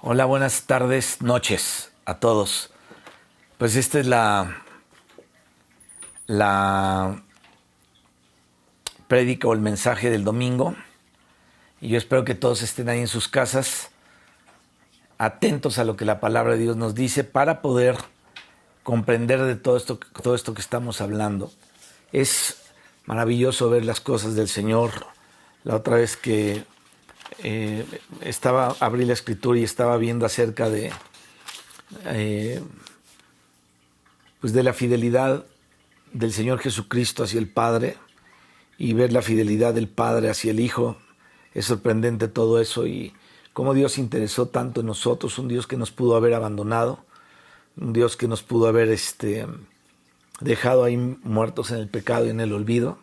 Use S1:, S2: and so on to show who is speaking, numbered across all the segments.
S1: Hola, buenas tardes, noches a todos. Pues esta es la prédica o el mensaje del domingo. Y yo espero que todos estén ahí en sus casas, atentos a lo que la palabra de Dios nos dice para poder comprender de todo esto que estamos hablando. Es maravilloso ver las cosas del Señor. La otra vez que abrí la escritura y estaba viendo acerca pues de la fidelidad del Señor Jesucristo hacia el Padre y ver la fidelidad del Padre hacia el Hijo. Es sorprendente todo eso y cómo Dios se interesó tanto en nosotros, un Dios que nos pudo haber abandonado, un Dios que nos pudo haber dejado ahí muertos en el pecado y en el olvido.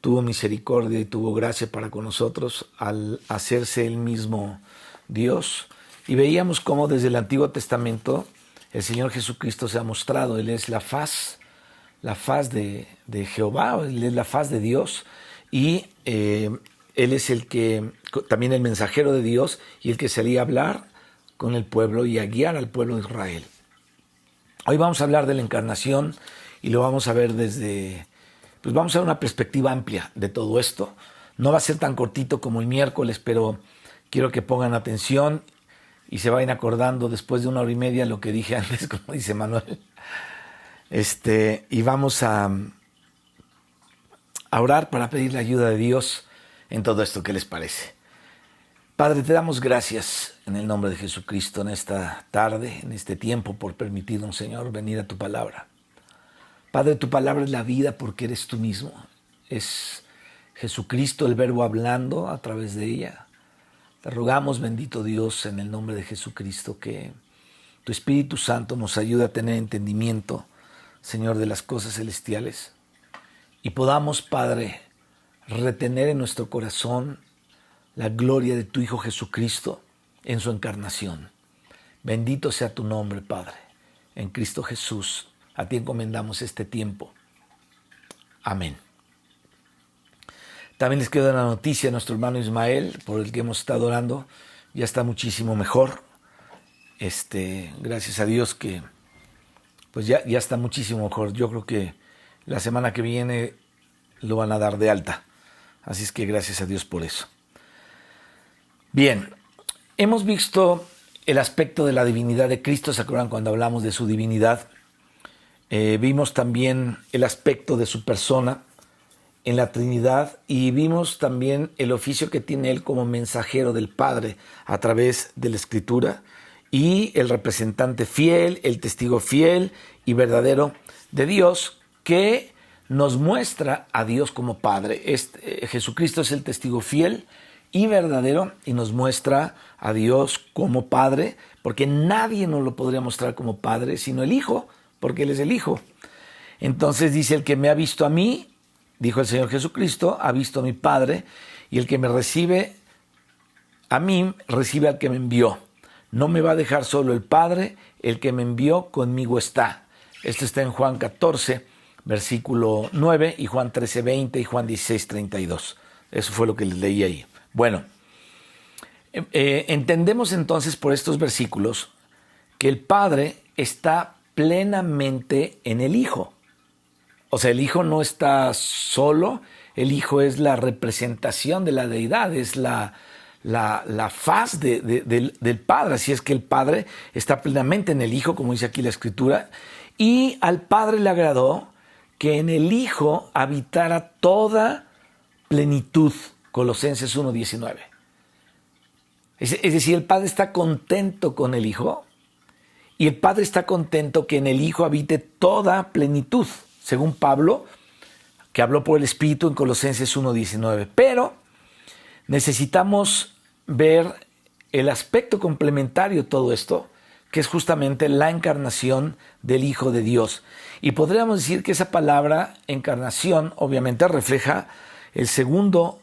S1: Tuvo misericordia y tuvo gracia para con nosotros al hacerse Él mismo Dios. Y veíamos cómo desde el Antiguo Testamento el Señor Jesucristo se ha mostrado. Él es la faz de Jehová, Él es la faz de Dios y Él es también el mensajero de Dios y el que salía a hablar con el pueblo y a guiar al pueblo de Israel. Hoy vamos a hablar de la encarnación y lo vamos a ver pues vamos a ver una perspectiva amplia de todo esto. No va a ser tan cortito como el miércoles, pero quiero que pongan atención y se vayan acordando después de 1 hora y media lo que dije antes, como dice Manuel. Y vamos a orar para pedir la ayuda de Dios en todo esto. ¿Qué les parece? Padre, te damos gracias en el nombre de Jesucristo en esta tarde, en este tiempo, por permitirnos, Señor, venir a tu palabra. Padre, tu palabra es la vida porque eres tú mismo. Es Jesucristo el Verbo hablando a través de ella. Te rogamos, bendito Dios, en el nombre de Jesucristo, que tu Espíritu Santo nos ayude a tener entendimiento, Señor, de las cosas celestiales. Y podamos, Padre, retener en nuestro corazón la gloria de tu Hijo Jesucristo en su encarnación. Bendito sea tu nombre, Padre, en Cristo Jesús. A ti encomendamos este tiempo. Amén. También les quiero dar una noticia a nuestro hermano Ismael, por el que hemos estado orando. Ya está muchísimo mejor. Gracias a Dios que pues ya está muchísimo mejor. Yo creo que la semana que viene lo van a dar de alta. Así es que gracias a Dios por eso. Bien, hemos visto el aspecto de la divinidad de Cristo. ¿Se acuerdan cuando hablamos de su divinidad? Vimos también el aspecto de su persona en la Trinidad y vimos también el oficio que tiene Él como mensajero del Padre a través de la Escritura y el representante fiel, el testigo fiel y verdadero de Dios que nos muestra a Dios como Padre. Jesucristo es el testigo fiel y verdadero y nos muestra a Dios como Padre, porque nadie nos lo podría mostrar como Padre sino el Hijo, porque Él es el Hijo. Entonces dice: el que me ha visto a mí, dijo el Señor Jesucristo, ha visto a mi Padre, y el que me recibe a mí, recibe al que me envió. No me va a dejar solo el Padre, el que me envió conmigo está. Esto está en Juan 14, versículo 9, y Juan 13, 20, y Juan 16, 32. Eso fue lo que les leí ahí. Bueno, entendemos entonces por estos versículos que el Padre está plenamente en el Hijo. O sea, el Hijo no está solo, el Hijo es la representación de la deidad, es la faz del Padre. Así es que el Padre está plenamente en el Hijo, como dice aquí la Escritura, y al Padre le agradó que en el Hijo habitara toda plenitud, Colosenses 1:19. Es decir, el Padre está contento con el Hijo, y el Padre está contento que en el Hijo habite toda plenitud, según Pablo, que habló por el Espíritu en Colosenses 1:19. Pero necesitamos ver el aspecto complementario de todo esto, que es justamente la encarnación del Hijo de Dios. Y podríamos decir que esa palabra encarnación obviamente refleja el segundo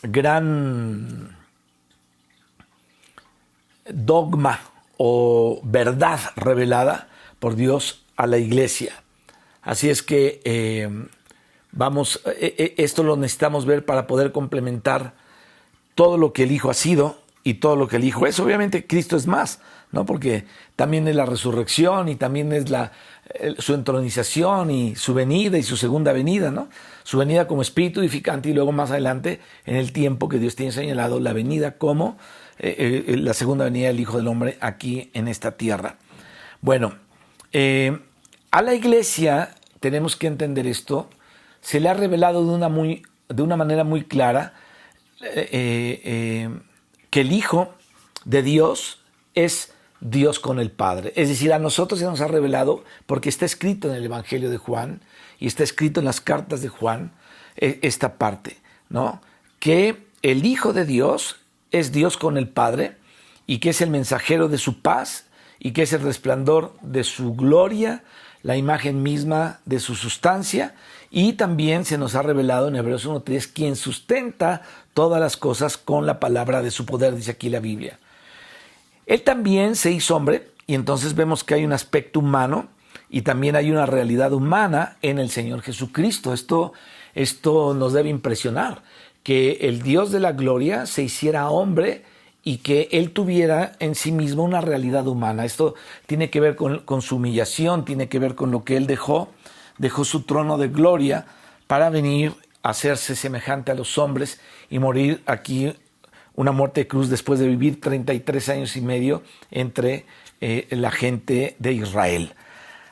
S1: gran dogma o verdad revelada por Dios a la iglesia. Así es que esto lo necesitamos ver para poder complementar todo lo que el Hijo ha sido y todo lo que el Hijo es. Obviamente Cristo es más, ¿no? Porque también es la resurrección y también es su entronización y su venida y su segunda venida, ¿no? Su venida como espíritu edificante y luego más adelante, en el tiempo que Dios tiene señalado, la venida como la segunda venida del Hijo del Hombre aquí en esta tierra. Bueno, a la iglesia tenemos que entender esto. Se le ha revelado de una manera muy clara que el Hijo de Dios es Dios con el Padre. Es decir, a nosotros se nos ha revelado, porque está escrito en el Evangelio de Juan y está escrito en las cartas de Juan, esta parte, ¿no? Que el Hijo de Dios es Dios con el Padre y que es el mensajero de su paz y que es el resplandor de su gloria, la imagen misma de su sustancia, y también se nos ha revelado en Hebreos 1:3 quien sustenta todas las cosas con la palabra de su poder, dice aquí la Biblia. Él también se hizo hombre y entonces vemos que hay un aspecto humano y también hay una realidad humana en el Señor Jesucristo. Esto nos debe impresionar, que el Dios de la gloria se hiciera hombre y que Él tuviera en sí mismo una realidad humana. Esto tiene que ver con su humillación, tiene que ver con lo que Él dejó su trono de gloria para venir a hacerse semejante a los hombres y morir aquí una muerte de cruz después de vivir 33 años y medio entre la gente de Israel.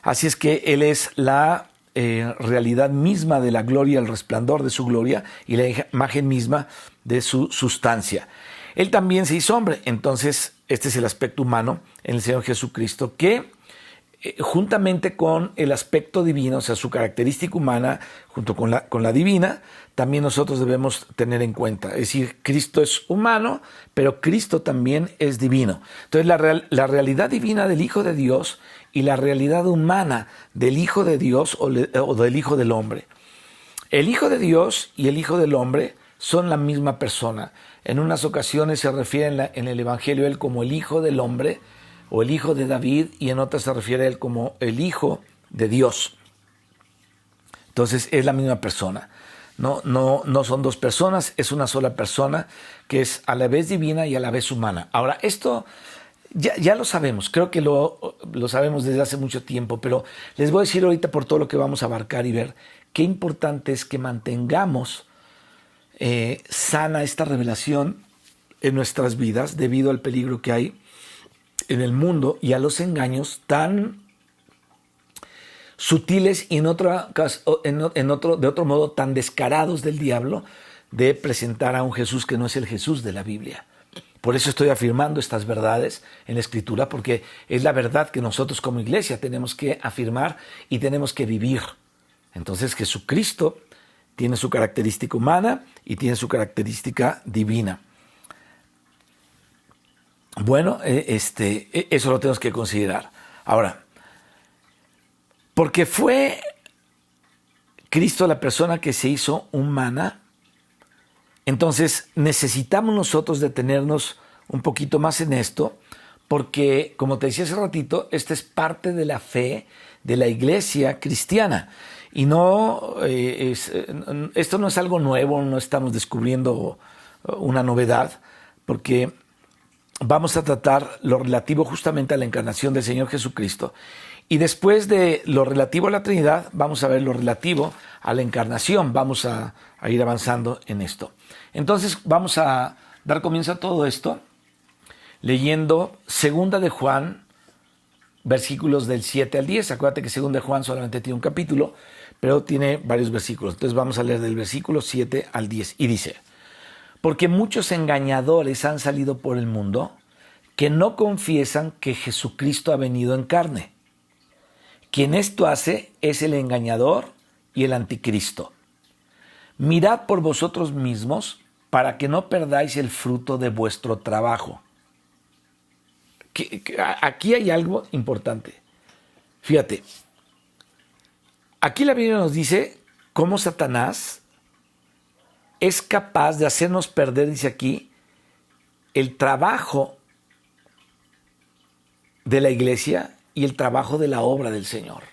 S1: Así es que Él es la realidad misma de la gloria, el resplandor de su gloria y la imagen misma de su sustancia. Él también se hizo hombre, entonces este es el aspecto humano en el Señor Jesucristo que juntamente con el aspecto divino, o sea, su característica humana, junto con la divina, también nosotros debemos tener en cuenta. Es decir, Cristo es humano, pero Cristo también es divino. Entonces, la realidad divina del Hijo de Dios y la realidad humana del Hijo de Dios o del Hijo del Hombre. El Hijo de Dios y el Hijo del Hombre son la misma persona. En unas ocasiones se refiere en el Evangelio a Él como el Hijo del Hombre, o el Hijo de David, y en otras se refiere a Él como el Hijo de Dios. Entonces es la misma persona. No son dos personas, es una sola persona que es a la vez divina y a la vez humana. Ahora, esto ya lo sabemos, creo que lo sabemos desde hace mucho tiempo, pero les voy a decir ahorita por todo lo que vamos a abarcar y ver qué importante es que mantengamos sana esta revelación en nuestras vidas debido al peligro que hay en el mundo y a los engaños tan sutiles y de otro modo tan descarados del diablo de presentar a un Jesús que no es el Jesús de la Biblia. Por eso estoy afirmando estas verdades en la Escritura, porque es la verdad que nosotros como iglesia tenemos que afirmar y tenemos que vivir. Entonces Jesucristo tiene su característica humana y tiene su característica divina. Bueno, eso lo tenemos que considerar. Ahora, porque fue Cristo la persona que se hizo humana, entonces necesitamos nosotros detenernos un poquito más en esto, porque, como te decía hace ratito, esta es parte de la fe de la iglesia cristiana. Y esto no es algo nuevo, no estamos descubriendo una novedad, porque vamos a tratar lo relativo justamente a la encarnación del Señor Jesucristo. Y después de lo relativo a la Trinidad, vamos a ver lo relativo a la encarnación. Vamos a ir avanzando en esto. Entonces vamos a dar comienzo a todo esto leyendo 2 de Juan, versículos del 7 al 10. Acuérdate que 2 de Juan solamente tiene un capítulo, pero tiene varios versículos. Entonces vamos a leer del versículo 7 al 10. Y dice: porque muchos engañadores han salido por el mundo que no confiesan que Jesucristo ha venido en carne. Quien esto hace es el engañador y el anticristo. Mirad por vosotros mismos para que no perdáis el fruto de vuestro trabajo. Aquí hay algo importante. Fíjate, aquí la Biblia nos dice cómo Satanás es capaz de hacernos perder, dice aquí, el trabajo de la iglesia y el trabajo de la obra del Señor.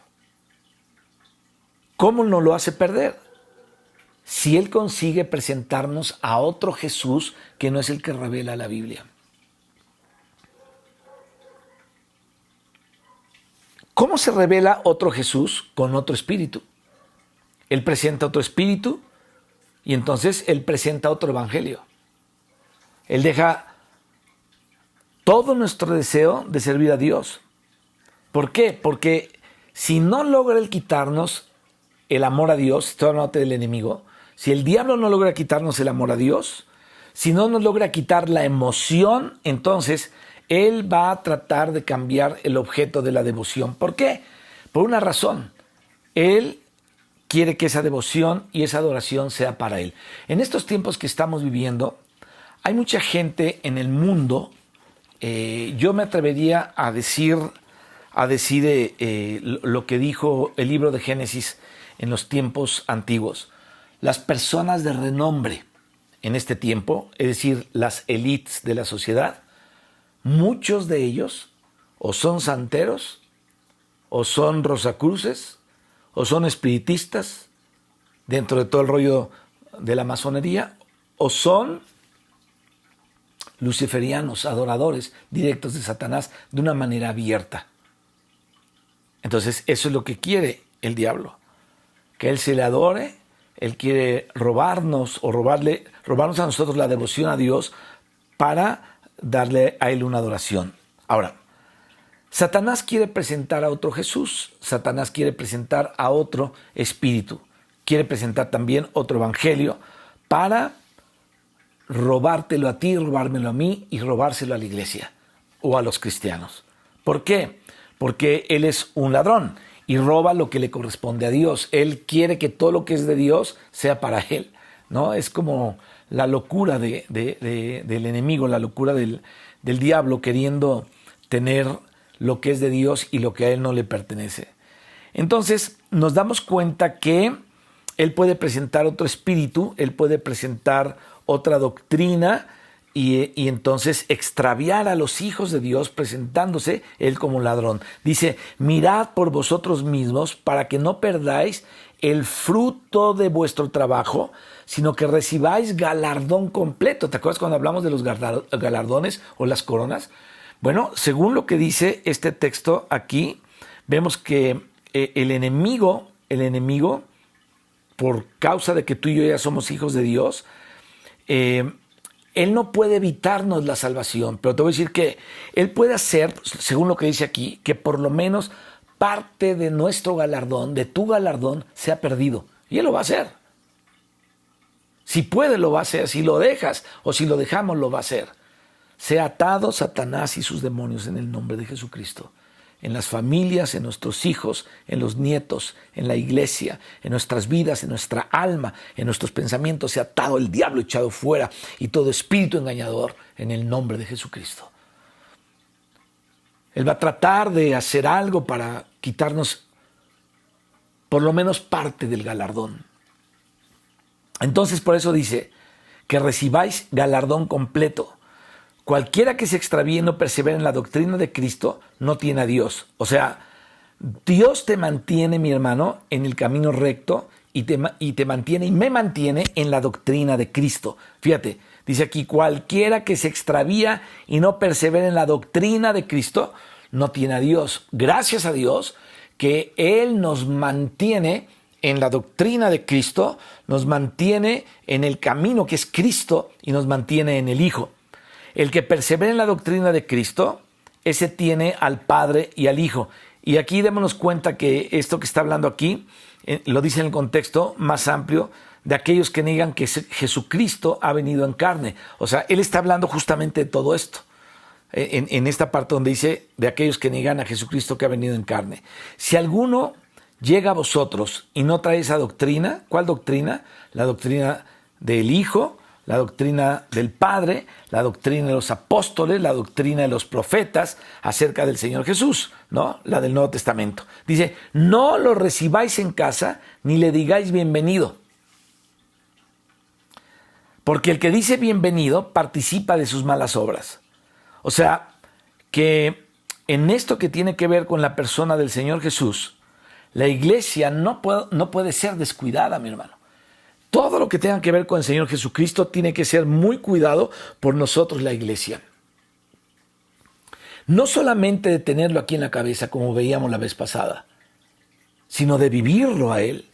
S1: ¿Cómo nos lo hace perder? Si Él consigue presentarnos a otro Jesús que no es el que revela la Biblia. ¿Cómo se revela otro Jesús con otro espíritu? Él presenta otro espíritu y entonces Él presenta otro evangelio. Él deja todo nuestro deseo de servir a Dios. ¿Por qué? Porque si no logra Él quitarnos el amor a Dios, estoy hablando del enemigo, si el diablo no logra quitarnos el amor a Dios, si no nos logra quitar la emoción, entonces Él va a tratar de cambiar el objeto de la devoción. ¿Por qué? Por una razón. Él quiere que esa devoción y esa adoración sea para Él. En estos tiempos que estamos viviendo, hay mucha gente en el mundo, yo me atrevería a decir lo que dijo el libro de Génesis en los tiempos antiguos. Las personas de renombre en este tiempo, es decir, las élites de la sociedad, muchos de ellos o son santeros, o son rosacruces, o son espiritistas, dentro de todo el rollo de la masonería, o son luciferianos, adoradores directos de Satanás de una manera abierta. Entonces, eso es lo que quiere el diablo, que Él se le adore. Él quiere robarnos o robarnos a nosotros la devoción a Dios para darle a Él una adoración. Ahora, Satanás quiere presentar a otro Jesús, Satanás quiere presentar a otro espíritu, quiere presentar también otro evangelio para robártelo a ti, robármelo a mí y robárselo a la iglesia o a los cristianos. ¿Por qué? Porque Él es un ladrón y roba lo que le corresponde a Dios. Él quiere que todo lo que es de Dios sea para Él, ¿no? Es como la locura del enemigo, la locura del diablo queriendo tener lo que es de Dios y lo que a Él no le pertenece. Entonces nos damos cuenta que Él puede presentar otro espíritu, Él puede presentar otra doctrina y entonces extraviar a los hijos de Dios presentándose Él como ladrón. Dice, mirad por vosotros mismos para que no perdáis el fruto de vuestro trabajo, sino que recibáis galardón completo. ¿Te acuerdas cuando hablamos de los galardones o las coronas? Bueno, según lo que dice este texto aquí, vemos que el enemigo, por causa de que tú y yo ya somos hijos de Dios, Él no puede evitarnos la salvación, pero te voy a decir que Él puede hacer, según lo que dice aquí, que por lo menos parte de nuestro galardón, de tu galardón, sea perdido. Y Él lo va a hacer. Si puede, lo va a hacer. Si lo dejas o si lo dejamos, lo va a hacer. Sea atado Satanás y sus demonios en el nombre de Jesucristo. En las familias, en nuestros hijos, en los nietos, en la iglesia, en nuestras vidas, en nuestra alma, en nuestros pensamientos, sea atado el diablo echado fuera y todo espíritu engañador en el nombre de Jesucristo. Él va a tratar de hacer algo para quitarnos por lo menos parte del galardón. Entonces por eso dice que recibáis galardón completo. Cualquiera que se extravíe y no persevera en la doctrina de Cristo no tiene a Dios. O sea, Dios te mantiene, mi hermano, en el camino recto y te mantiene y me mantiene en la doctrina de Cristo. Fíjate, dice aquí, cualquiera que se extravía y no persevera en la doctrina de Cristo no tiene a Dios. Gracias a Dios que Él nos mantiene en la doctrina de Cristo, nos mantiene en el camino que es Cristo y nos mantiene en el Hijo. El que persevera en la doctrina de Cristo, ese tiene al Padre y al Hijo. Y aquí démonos cuenta que esto que está hablando aquí, lo dice en el contexto más amplio de aquellos que niegan que Jesucristo ha venido en carne. O sea, Él está hablando justamente de todo esto. En esta parte donde dice de aquellos que niegan a Jesucristo que ha venido en carne. Si alguno llega a vosotros y no trae esa doctrina, ¿cuál doctrina? La doctrina del Hijo, la doctrina del Padre, la doctrina de los apóstoles, la doctrina de los profetas acerca del Señor Jesús, ¿no? La del Nuevo Testamento. Dice, no lo recibáis en casa ni le digáis bienvenido. Porque el que dice bienvenido participa de sus malas obras. O sea, que en esto que tiene que ver con la persona del Señor Jesús, la iglesia no puede ser descuidada, mi hermano. Todo lo que tenga que ver con el Señor Jesucristo tiene que ser muy cuidado por nosotros, la iglesia. No solamente de tenerlo aquí en la cabeza, como veíamos la vez pasada, sino de vivirlo a Él.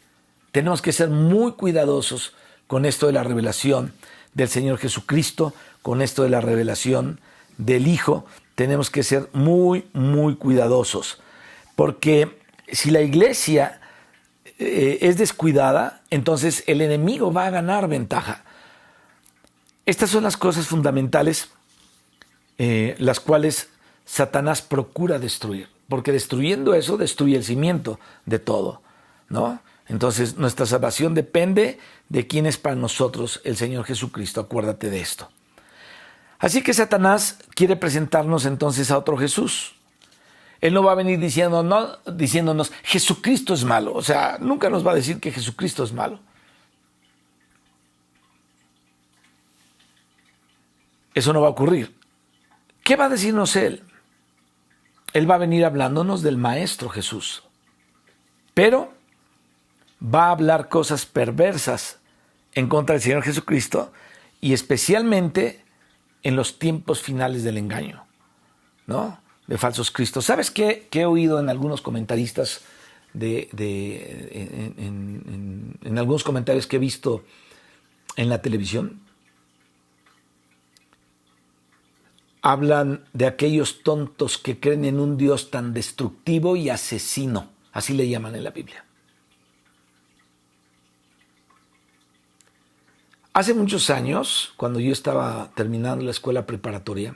S1: Tenemos que ser muy cuidadosos con esto de la revelación del Señor Jesucristo, con esto de la revelación del Hijo. Tenemos que ser muy, muy cuidadosos. Porque si la iglesia es descuidada, entonces el enemigo va a ganar ventaja. Estas son las cosas fundamentales, las cuales Satanás procura destruir. Porque destruyendo eso, destruye el cimiento de todo, ¿no? Entonces, nuestra salvación depende de quién es para nosotros el Señor Jesucristo. Acuérdate de esto. Así que Satanás quiere presentarnos entonces a otro Jesús. Él no va a venir diciéndonos, Jesucristo es malo. O sea, nunca nos va a decir que Jesucristo es malo. Eso no va a ocurrir. ¿Qué va a decirnos Él? Él va a venir hablándonos del Maestro Jesús. Pero va a hablar cosas perversas en contra del Señor Jesucristo y especialmente en los tiempos finales del engaño, ¿no? De falsos cristos. ¿Sabes qué he oído en algunos comentaristas, en algunos comentarios que he visto en la televisión? Hablan de aquellos tontos que creen en un Dios tan destructivo y asesino. Así le llaman en la Biblia. Hace muchos años, cuando yo estaba terminando la escuela preparatoria,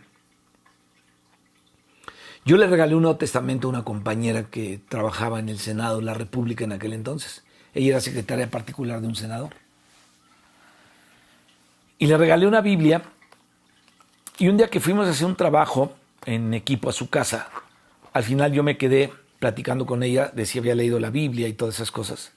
S1: yo le regalé un Nuevo Testamento a una compañera que trabajaba en el Senado de la República en aquel entonces. Ella era secretaria particular de un senador. Y le regalé una Biblia. Y un día que fuimos a hacer un trabajo en equipo a su casa, al final yo me quedé platicando con ella de si había leído la Biblia y todas esas cosas.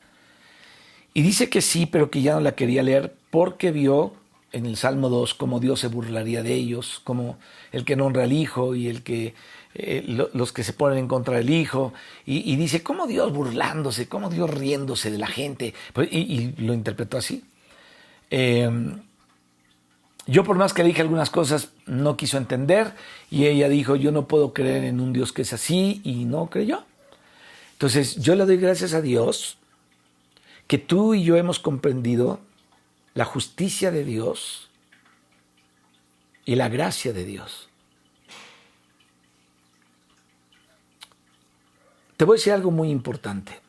S1: Y dice que sí, pero que ya no la quería leer porque vio en el Salmo 2 cómo Dios se burlaría de ellos, como el que no honra al Hijo y el que los que se ponen en contra del Hijo. Y dice, ¿cómo Dios burlándose? ¿Cómo Dios riéndose de la gente? Y lo interpretó así. Yo por más que le dije algunas cosas, no quiso entender y ella dijo, yo no puedo creer en un Dios que es así y no creyó. Entonces yo le doy gracias a Dios que tú y yo hemos comprendido la justicia de Dios y la gracia de Dios. Te voy a decir algo muy importante.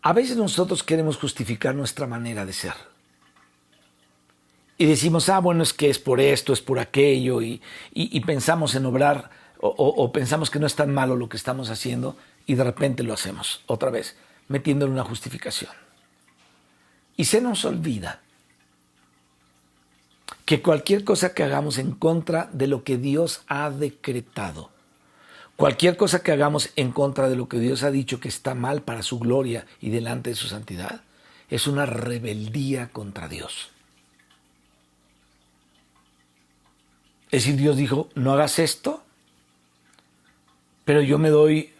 S1: A veces nosotros queremos justificar nuestra manera de ser. Y decimos, bueno, es que es por esto, es por aquello, y pensamos en obrar, o pensamos que no es tan malo lo que estamos haciendo, y de repente lo hacemos, otra vez, metiéndole una justificación. Y se nos olvida que cualquier cosa que hagamos en contra de lo que Dios ha decretado, cualquier cosa que hagamos en contra de lo que Dios ha dicho que está mal para su gloria y delante de su santidad, es una rebeldía contra Dios. Es decir, Dios dijo, no hagas esto, pero yo me doy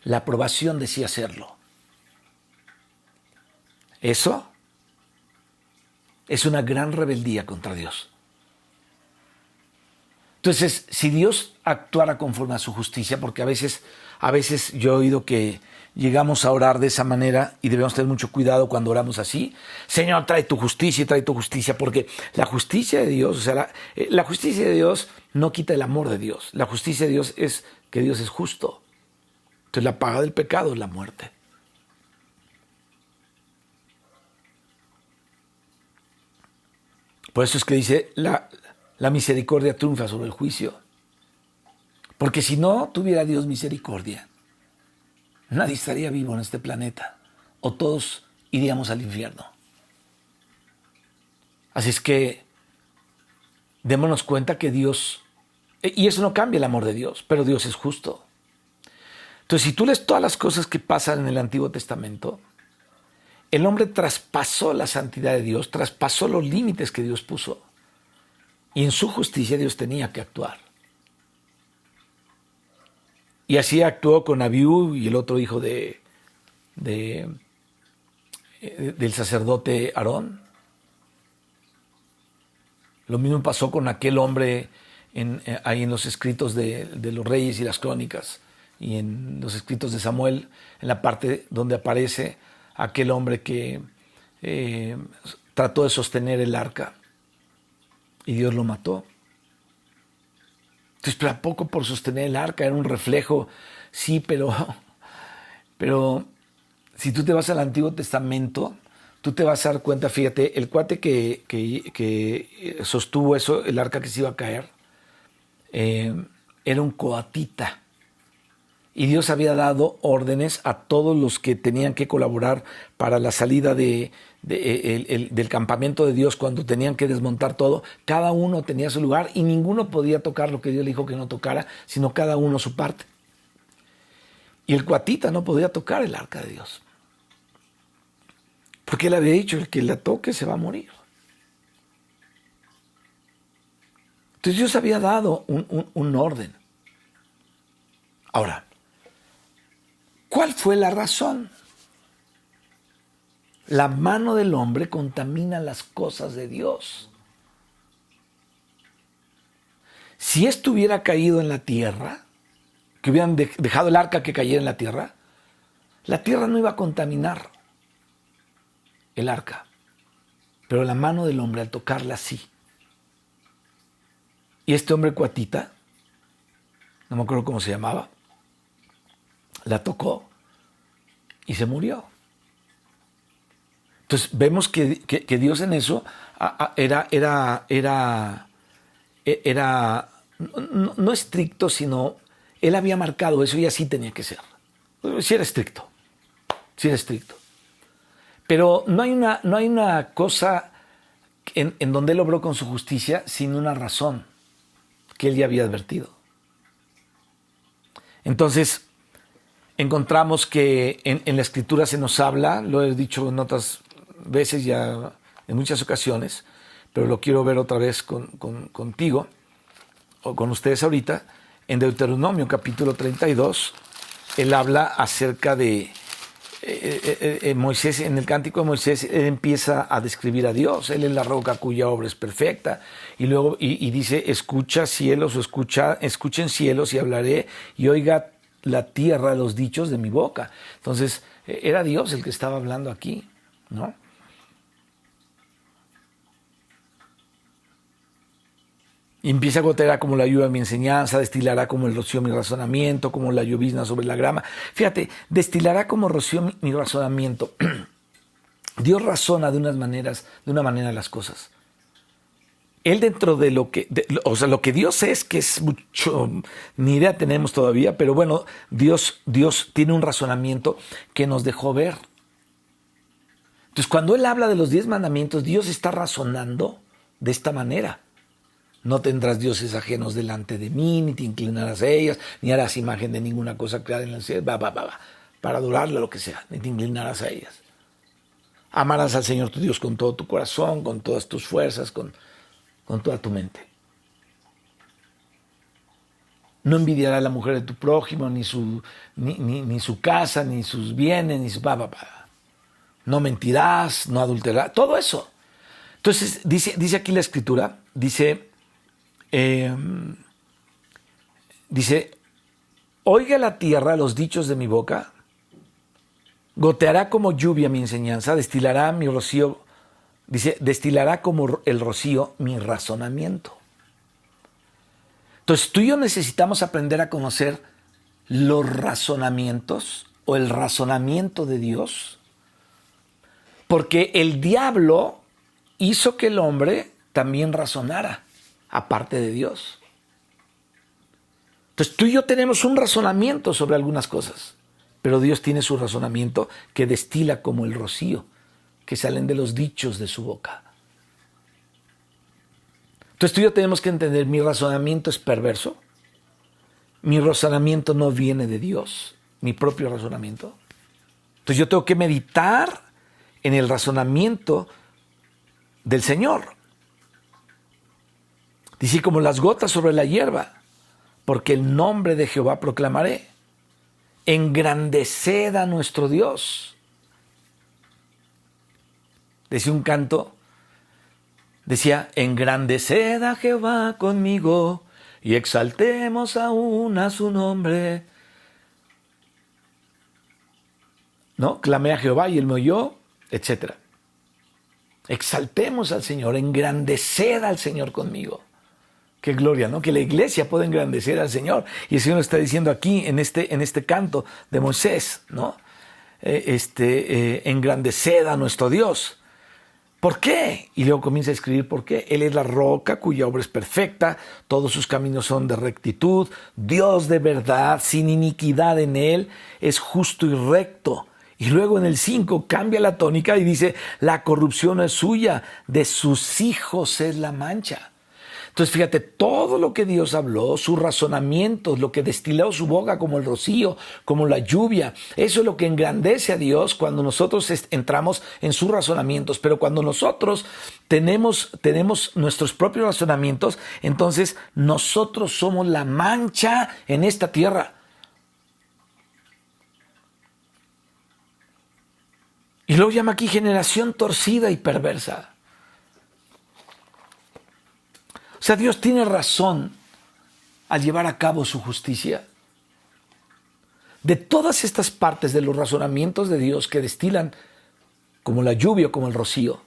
S1: la aprobación de sí hacerlo. Eso es una gran rebeldía contra Dios. Entonces, si Dios actuara conforme a su justicia, porque a veces yo he oído que llegamos a orar de esa manera y debemos tener mucho cuidado cuando oramos así. Señor, trae tu justicia, porque la justicia de Dios, o sea, la justicia de Dios no quita el amor de Dios. La justicia de Dios es que Dios es justo. Entonces, la paga del pecado es la muerte. Por eso es que dice, la misericordia triunfa sobre el juicio. Porque si no tuviera Dios misericordia, nadie estaría vivo en este planeta, o todos iríamos al infierno. Así es que démonos cuenta que Dios, y eso no cambia el amor de Dios, pero Dios es justo. Entonces, si tú lees todas las cosas que pasan en el Antiguo Testamento, el hombre traspasó la santidad de Dios, traspasó los límites que Dios puso, y en su justicia Dios tenía que actuar. Y así actuó con Abiú y el otro hijo del sacerdote Aarón. Lo mismo pasó con aquel hombre ahí en los escritos de los reyes y las crónicas, y en los escritos de Samuel, en la parte donde aparece aquel hombre que trató de sostener el arca y Dios lo mató. Entonces, pero ¿a poco por sostener el arca? Era un reflejo, sí, pero si tú te vas al Antiguo Testamento, tú te vas a dar cuenta, fíjate, el cuate que sostuvo eso, el arca que se iba a caer, era un coatita. Y Dios había dado órdenes a todos los que tenían que colaborar para la salida del campamento de Dios, cuando tenían que desmontar todo. Cada uno tenía su lugar y ninguno podía tocar lo que Dios le dijo que no tocara, sino cada uno su parte. Y el coatita no podía tocar el arca de Dios, porque él había dicho: el que la toque se va a morir. Entonces Dios había dado un orden. Ahora, ¿cuál fue la razón? La mano del hombre contamina las cosas de Dios. Si esto hubiera caído en la tierra, que hubieran dejado el arca que cayera en la tierra no iba a contaminar el arca. Pero la mano del hombre, al tocarla, sí. Y este hombre cuatita, no me acuerdo cómo se llamaba, la tocó y se murió. Entonces vemos que Dios en eso era no estricto, sino Él había marcado eso y así tenía que ser. Sí era estricto, sí era estricto. Pero no hay una cosa en donde Él obró con su justicia sin una razón que Él ya había advertido. Entonces, encontramos que en la Escritura se nos habla, lo he dicho en otras veces ya, en muchas ocasiones, pero lo quiero ver otra vez contigo, o con ustedes ahorita. En Deuteronomio capítulo 32, él habla acerca de Moisés. En el cántico de Moisés, él empieza a describir a Dios. Él es la roca cuya obra es perfecta. Y luego y dice: escucha cielos, escuchen cielos, y hablaré, y oiga la tierra los dichos de mi boca. Entonces, era Dios el que estaba hablando aquí, ¿no? Y empieza a gotear como la lluvia mi enseñanza, destilará como el rocío mi razonamiento, como la llovizna sobre la grama. Fíjate, destilará como rocío mi razonamiento. Dios razona de una manera las cosas. Él, dentro de lo que Dios es, que es mucho, ni idea tenemos todavía, pero bueno, Dios tiene un razonamiento que nos dejó ver. Entonces, cuando Él habla de los 10 mandamientos, Dios está razonando de esta manera. No tendrás dioses ajenos delante de mí, ni te inclinarás a ellas, ni harás imagen de ninguna cosa creada en el cielo, para adorarla, lo que sea, ni te inclinarás a ellas. Amarás al Señor tu Dios con todo tu corazón, con todas tus fuerzas, con toda tu mente. No envidiarás a la mujer de tu prójimo, ni su casa, ni sus bienes, ni su No mentirás, no adulterarás, todo eso. Entonces, dice aquí la Escritura, dice, oiga la tierra los dichos de mi boca, goteará como lluvia mi enseñanza, destilará mi rocío, destilará como el rocío mi razonamiento. Entonces tú y yo necesitamos aprender a conocer los razonamientos o el razonamiento de Dios, porque el diablo hizo que el hombre también razonara, aparte de Dios. Entonces tú y yo tenemos un razonamiento sobre algunas cosas, pero Dios tiene su razonamiento que destila como el rocío, que salen de los dichos de su boca. Entonces tú y yo tenemos que entender: mi razonamiento es perverso, mi razonamiento no viene de Dios, mi propio razonamiento. Entonces yo tengo que meditar en el razonamiento del Señor. Dice: como las gotas sobre la hierba, porque el nombre de Jehová proclamaré. Engrandeced a nuestro Dios. Decía un canto Decía, engrandeced a Jehová conmigo y exaltemos aún a su nombre. ¿No? Clamé a Jehová y él me oyó, etc. Exaltemos al Señor, engrandeced al Señor conmigo. Qué gloria, ¿no? Que la iglesia pueda engrandecer al Señor. Y el Señor está diciendo aquí en este canto de Moisés, ¿no? Engrandeced a nuestro Dios. ¿Por qué? Y luego comienza a escribir por qué. Él es la roca cuya obra es perfecta, todos sus caminos son de rectitud, Dios de verdad, sin iniquidad en él, es justo y recto. Y luego en el 5 cambia la tónica y dice, la corrupción no es suya, de sus hijos es la mancha. Entonces fíjate, todo lo que Dios habló, sus razonamientos, lo que destiló su boca como el rocío, como la lluvia, eso es lo que engrandece a Dios cuando nosotros entramos en sus razonamientos. Pero cuando nosotros tenemos nuestros propios razonamientos, entonces nosotros somos la mancha en esta tierra. Y luego llama aquí generación torcida y perversa. O sea, Dios tiene razón al llevar a cabo su justicia. De todas estas partes de los razonamientos de Dios que destilan como la lluvia o como el rocío,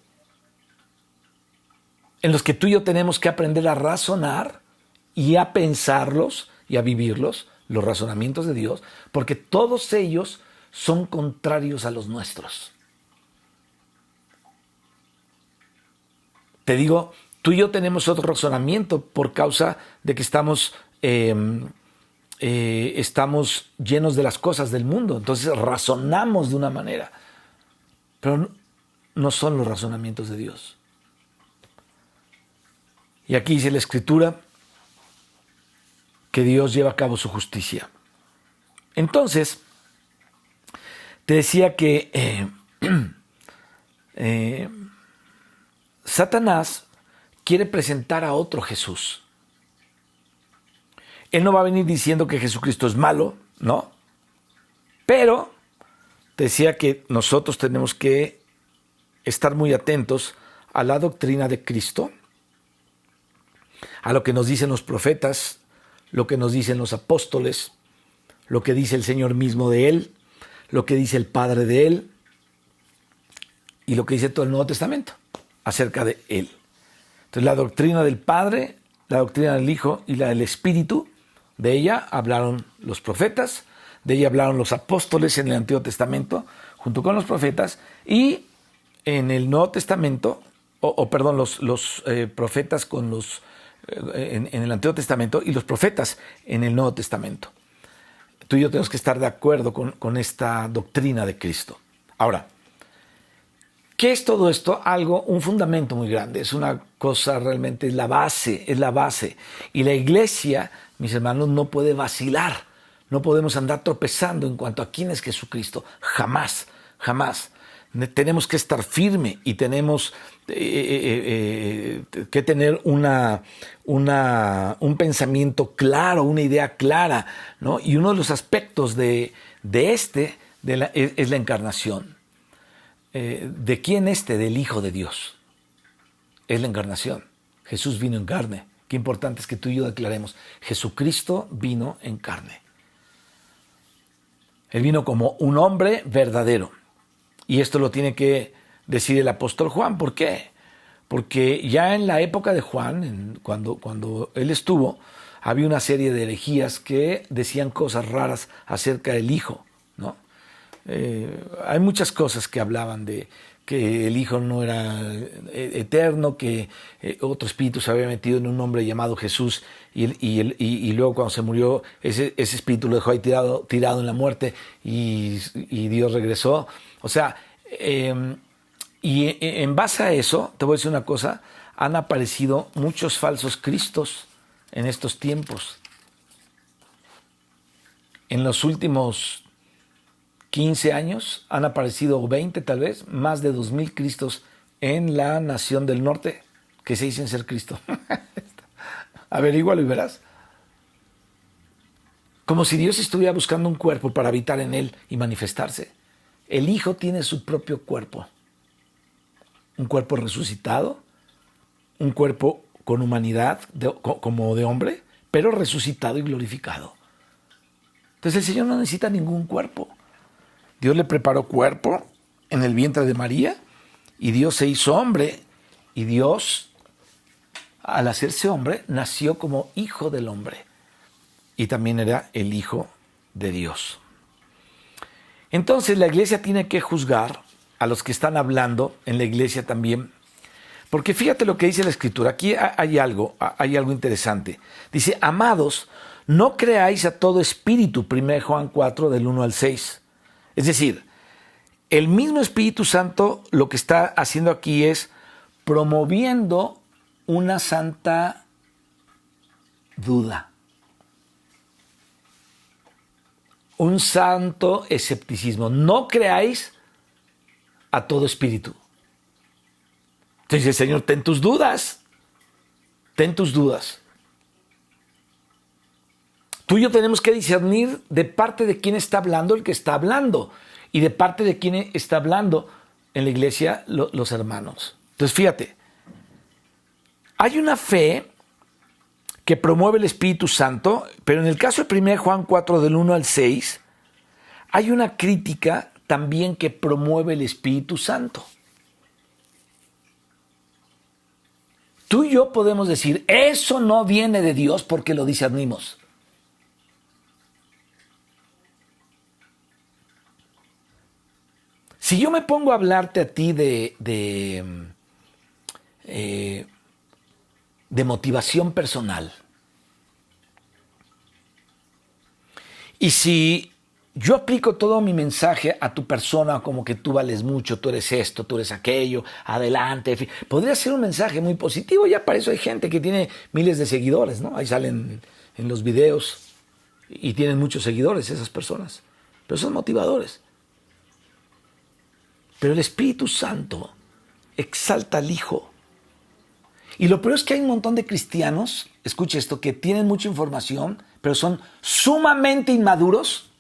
S1: en los que tú y yo tenemos que aprender a razonar y a pensarlos y a vivirlos, los razonamientos de Dios, porque todos ellos son contrarios a los nuestros. Te digo, tú y yo tenemos otro razonamiento por causa de que estamos llenos de las cosas del mundo. Entonces razonamos de una manera, pero no son los razonamientos de Dios. Y aquí dice la Escritura que Dios lleva a cabo su justicia. Entonces, te decía que Satanás quiere presentar a otro Jesús. Él no va a venir diciendo que Jesucristo es malo, ¿no? Pero te decía que nosotros tenemos que estar muy atentos a la doctrina de Cristo, a lo que nos dicen los profetas, lo que nos dicen los apóstoles, lo que dice el Señor mismo de Él, lo que dice el Padre de Él y lo que dice todo el Nuevo Testamento acerca de Él. Entonces la doctrina del Padre, la doctrina del Hijo y la del Espíritu, de ella hablaron los profetas, de ella hablaron los apóstoles en el Antiguo Testamento, junto con los profetas, y en el Nuevo Testamento, los profetas con los en el Antiguo Testamento y los profetas en el Nuevo Testamento. Tú y yo tenemos que estar de acuerdo con esta doctrina de Cristo. Ahora, ¿qué es todo esto? Un fundamento muy grande, es una cosa realmente, es la base. Y la iglesia, mis hermanos, no puede vacilar, no podemos andar tropezando en cuanto a quién es Jesucristo, jamás. Tenemos que estar firme y tenemos que tener un pensamiento claro, una idea clara, ¿no? Y uno de los aspectos es la encarnación. ¿De quién Del Hijo de Dios. Es la encarnación. Jesús vino en carne. Qué importante es que tú y yo declaremos, Jesucristo vino en carne. Él vino como un hombre verdadero. Y esto lo tiene que decir el apóstol Juan. ¿Por qué? Porque ya en la época de Juan, cuando él estuvo, había una serie de herejías que decían cosas raras acerca del Hijo, ¿no? Hay muchas cosas que hablaban de que el Hijo no era eterno, que otro espíritu se había metido en un hombre llamado Jesús y luego cuando se murió ese espíritu lo dejó ahí tirado en la muerte y Dios regresó. O sea, y en base a eso, te voy a decir una cosa, han aparecido muchos falsos cristos en estos tiempos. En los últimos 15 años han aparecido 20 tal vez, más de 2,000 cristos en la nación del norte que se dicen ser Cristo. Averígualo y verás. Como si Dios estuviera buscando un cuerpo para habitar en él y manifestarse. El Hijo tiene su propio cuerpo. Un cuerpo resucitado, un cuerpo con humanidad como de hombre, pero resucitado y glorificado. Entonces el Señor no necesita ningún cuerpo. Dios le preparó cuerpo en el vientre de María y Dios se hizo hombre y Dios, al hacerse hombre, nació como hijo del hombre y también era el hijo de Dios. Entonces la iglesia tiene que juzgar a los que están hablando en la iglesia también, porque fíjate lo que dice la Escritura. Aquí hay algo interesante. Dice, amados, no creáis a todo espíritu, 1 Juan 4, del 1 al 6. Es decir, el mismo Espíritu Santo lo que está haciendo aquí es promoviendo una santa duda, un santo escepticismo. No creáis a todo espíritu. Entonces el Señor, ten tus dudas. Ten tus dudas. Tú y yo tenemos que discernir de parte de quién está hablando el que está hablando y de parte de quién está hablando en la iglesia los hermanos. Entonces fíjate, hay una fe que promueve el Espíritu Santo, pero en el caso de 1 Juan 4 del 1 al 6, hay una crítica también que promueve el Espíritu Santo. Tú y yo podemos decir, eso no viene de Dios porque lo discernimos. Si yo me pongo a hablarte a ti de motivación personal, y si yo aplico todo mi mensaje a tu persona como que tú vales mucho, tú eres esto, tú eres aquello, adelante, en fin, podría ser un mensaje muy positivo. Ya para eso hay gente que tiene miles de seguidores, ¿no? Ahí salen en los videos y tienen muchos seguidores esas personas, pero son motivadores. Pero el Espíritu Santo exalta al Hijo. Y lo peor es que hay un montón de cristianos, escucha esto, que tienen mucha información, pero son sumamente inmaduros.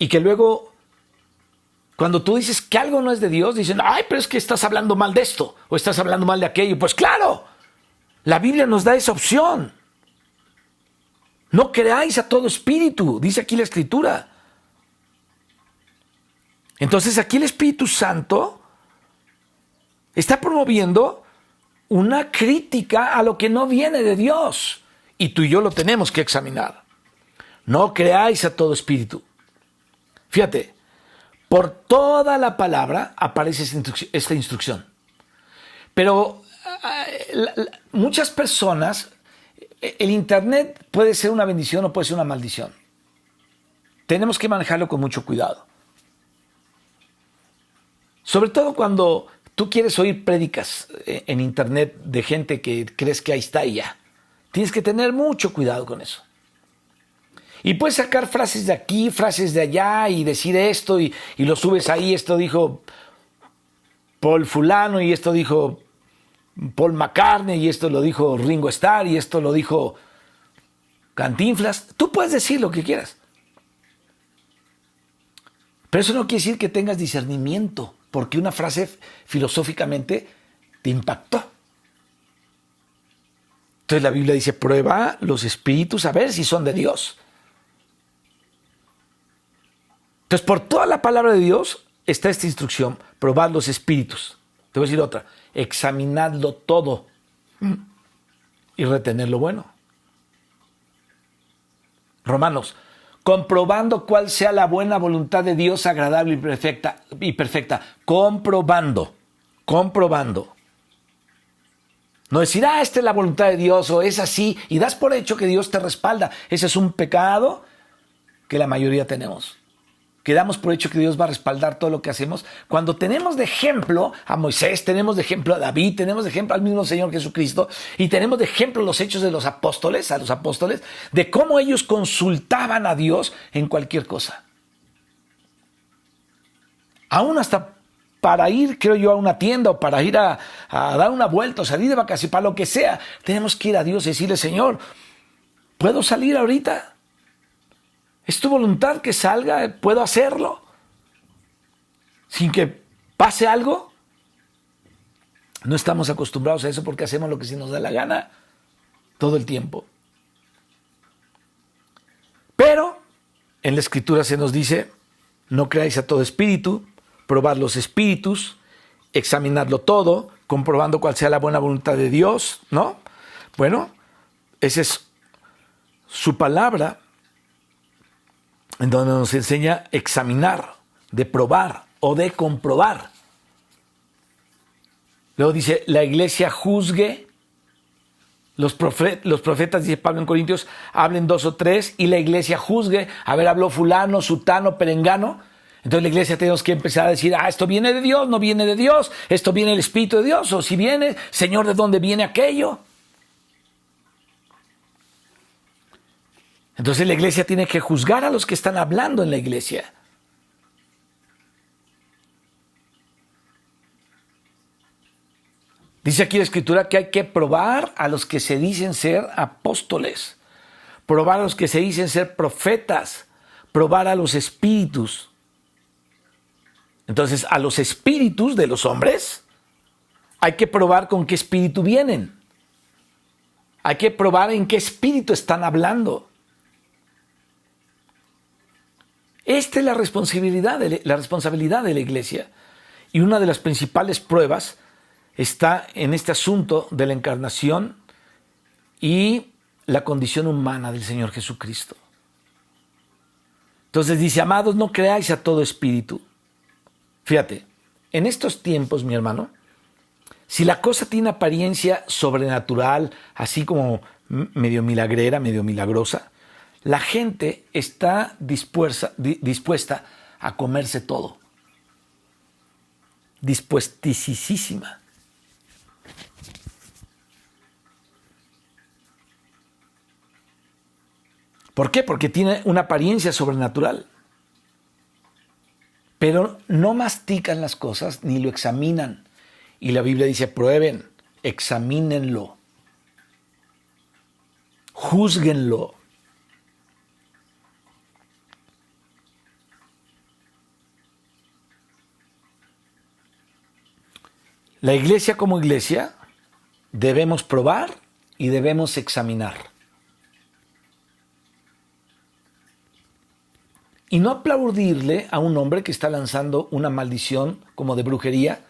S1: Y que luego, cuando tú dices que algo no es de Dios, dicen, ay, pero es que estás hablando mal de esto, o estás hablando mal de aquello. Pues claro, la Biblia nos da esa opción. No creáis a todo espíritu, dice aquí la Escritura. Entonces aquí el Espíritu Santo está promoviendo una crítica a lo que no viene de Dios. Y tú y yo lo tenemos que examinar. No creáis a todo espíritu. Fíjate, por toda la palabra aparece esta instrucción. Pero muchas personas, el Internet puede ser una bendición o puede ser una maldición. Tenemos que manejarlo con mucho cuidado. Sobre todo cuando tú quieres oír prédicas en Internet de gente que crees que ahí está y ya. Tienes que tener mucho cuidado con eso. Y puedes sacar frases de aquí, frases de allá y decir esto y lo subes ahí. Esto dijo Paul fulano y esto dijo Paul McCartney y esto lo dijo Ringo Starr y esto lo dijo Cantinflas. Tú puedes decir lo que quieras. Pero eso no quiere decir que tengas discernimiento, porque una frase filosóficamente te impactó. Entonces la Biblia dice, prueba los espíritus a ver si son de Dios. Entonces por toda la palabra de Dios está esta instrucción, probad los espíritus. Te voy a decir otra, examinadlo todo y retener lo bueno. Romanos, comprobando cuál sea la buena voluntad de Dios, agradable y perfecta. Comprobando. No decir, esta es la voluntad de Dios o es así y das por hecho que Dios te respalda. Ese es un pecado que la mayoría tenemos. Que damos por hecho que Dios va a respaldar todo lo que hacemos. Cuando tenemos de ejemplo a Moisés, tenemos de ejemplo a David, tenemos de ejemplo al mismo Señor Jesucristo y tenemos de ejemplo los hechos de los apóstoles, de cómo ellos consultaban a Dios en cualquier cosa. Aún hasta para ir, creo yo, a una tienda o para ir a dar una vuelta o salir de vacaciones, para lo que sea, tenemos que ir a Dios y decirle, Señor, ¿puedo salir ahorita? ¿Es tu voluntad que salga? ¿Puedo hacerlo? ¿Sin que pase algo? No estamos acostumbrados a eso porque hacemos lo que se nos da la gana todo el tiempo. Pero en la Escritura se nos dice, no creáis a todo espíritu, probad los espíritus, examinadlo todo, comprobando cuál sea la buena voluntad de Dios, ¿no? Bueno, esa es su palabra, en donde nos enseña a examinar, de probar o de comprobar. Luego dice, la iglesia juzgue, los profetas, dice Pablo en Corintios, hablen 2 o 3 y la iglesia juzgue. A ver, habló fulano, sutano, perengano. Entonces la iglesia tenemos que empezar a decir, esto viene de Dios, no viene de Dios, esto viene del Espíritu de Dios, o si viene, Señor, ¿de dónde viene aquello? Entonces la iglesia tiene que juzgar a los que están hablando en la iglesia. Dice aquí la Escritura que hay que probar a los que se dicen ser apóstoles, probar a los que se dicen ser profetas, probar a los espíritus. Entonces, a los espíritus de los hombres hay que probar con qué espíritu vienen. Hay que probar en qué espíritu están hablando. Esta es la responsabilidad de la iglesia. Y una de las principales pruebas está en este asunto de la encarnación y la condición humana del Señor Jesucristo. Entonces dice, amados, no creáis a todo espíritu. Fíjate, en estos tiempos, mi hermano, si la cosa tiene apariencia sobrenatural, así como medio milagrera, medio milagrosa, la gente está dispuesta a comerse todo. Dispuestísima. ¿Por qué? Porque tiene una apariencia sobrenatural. Pero no mastican las cosas ni lo examinan. Y la Biblia dice, prueben, examínenlo, júzguenlo. La iglesia como iglesia debemos probar y debemos examinar. Y no aplaudirle a un hombre que está lanzando una maldición como de brujería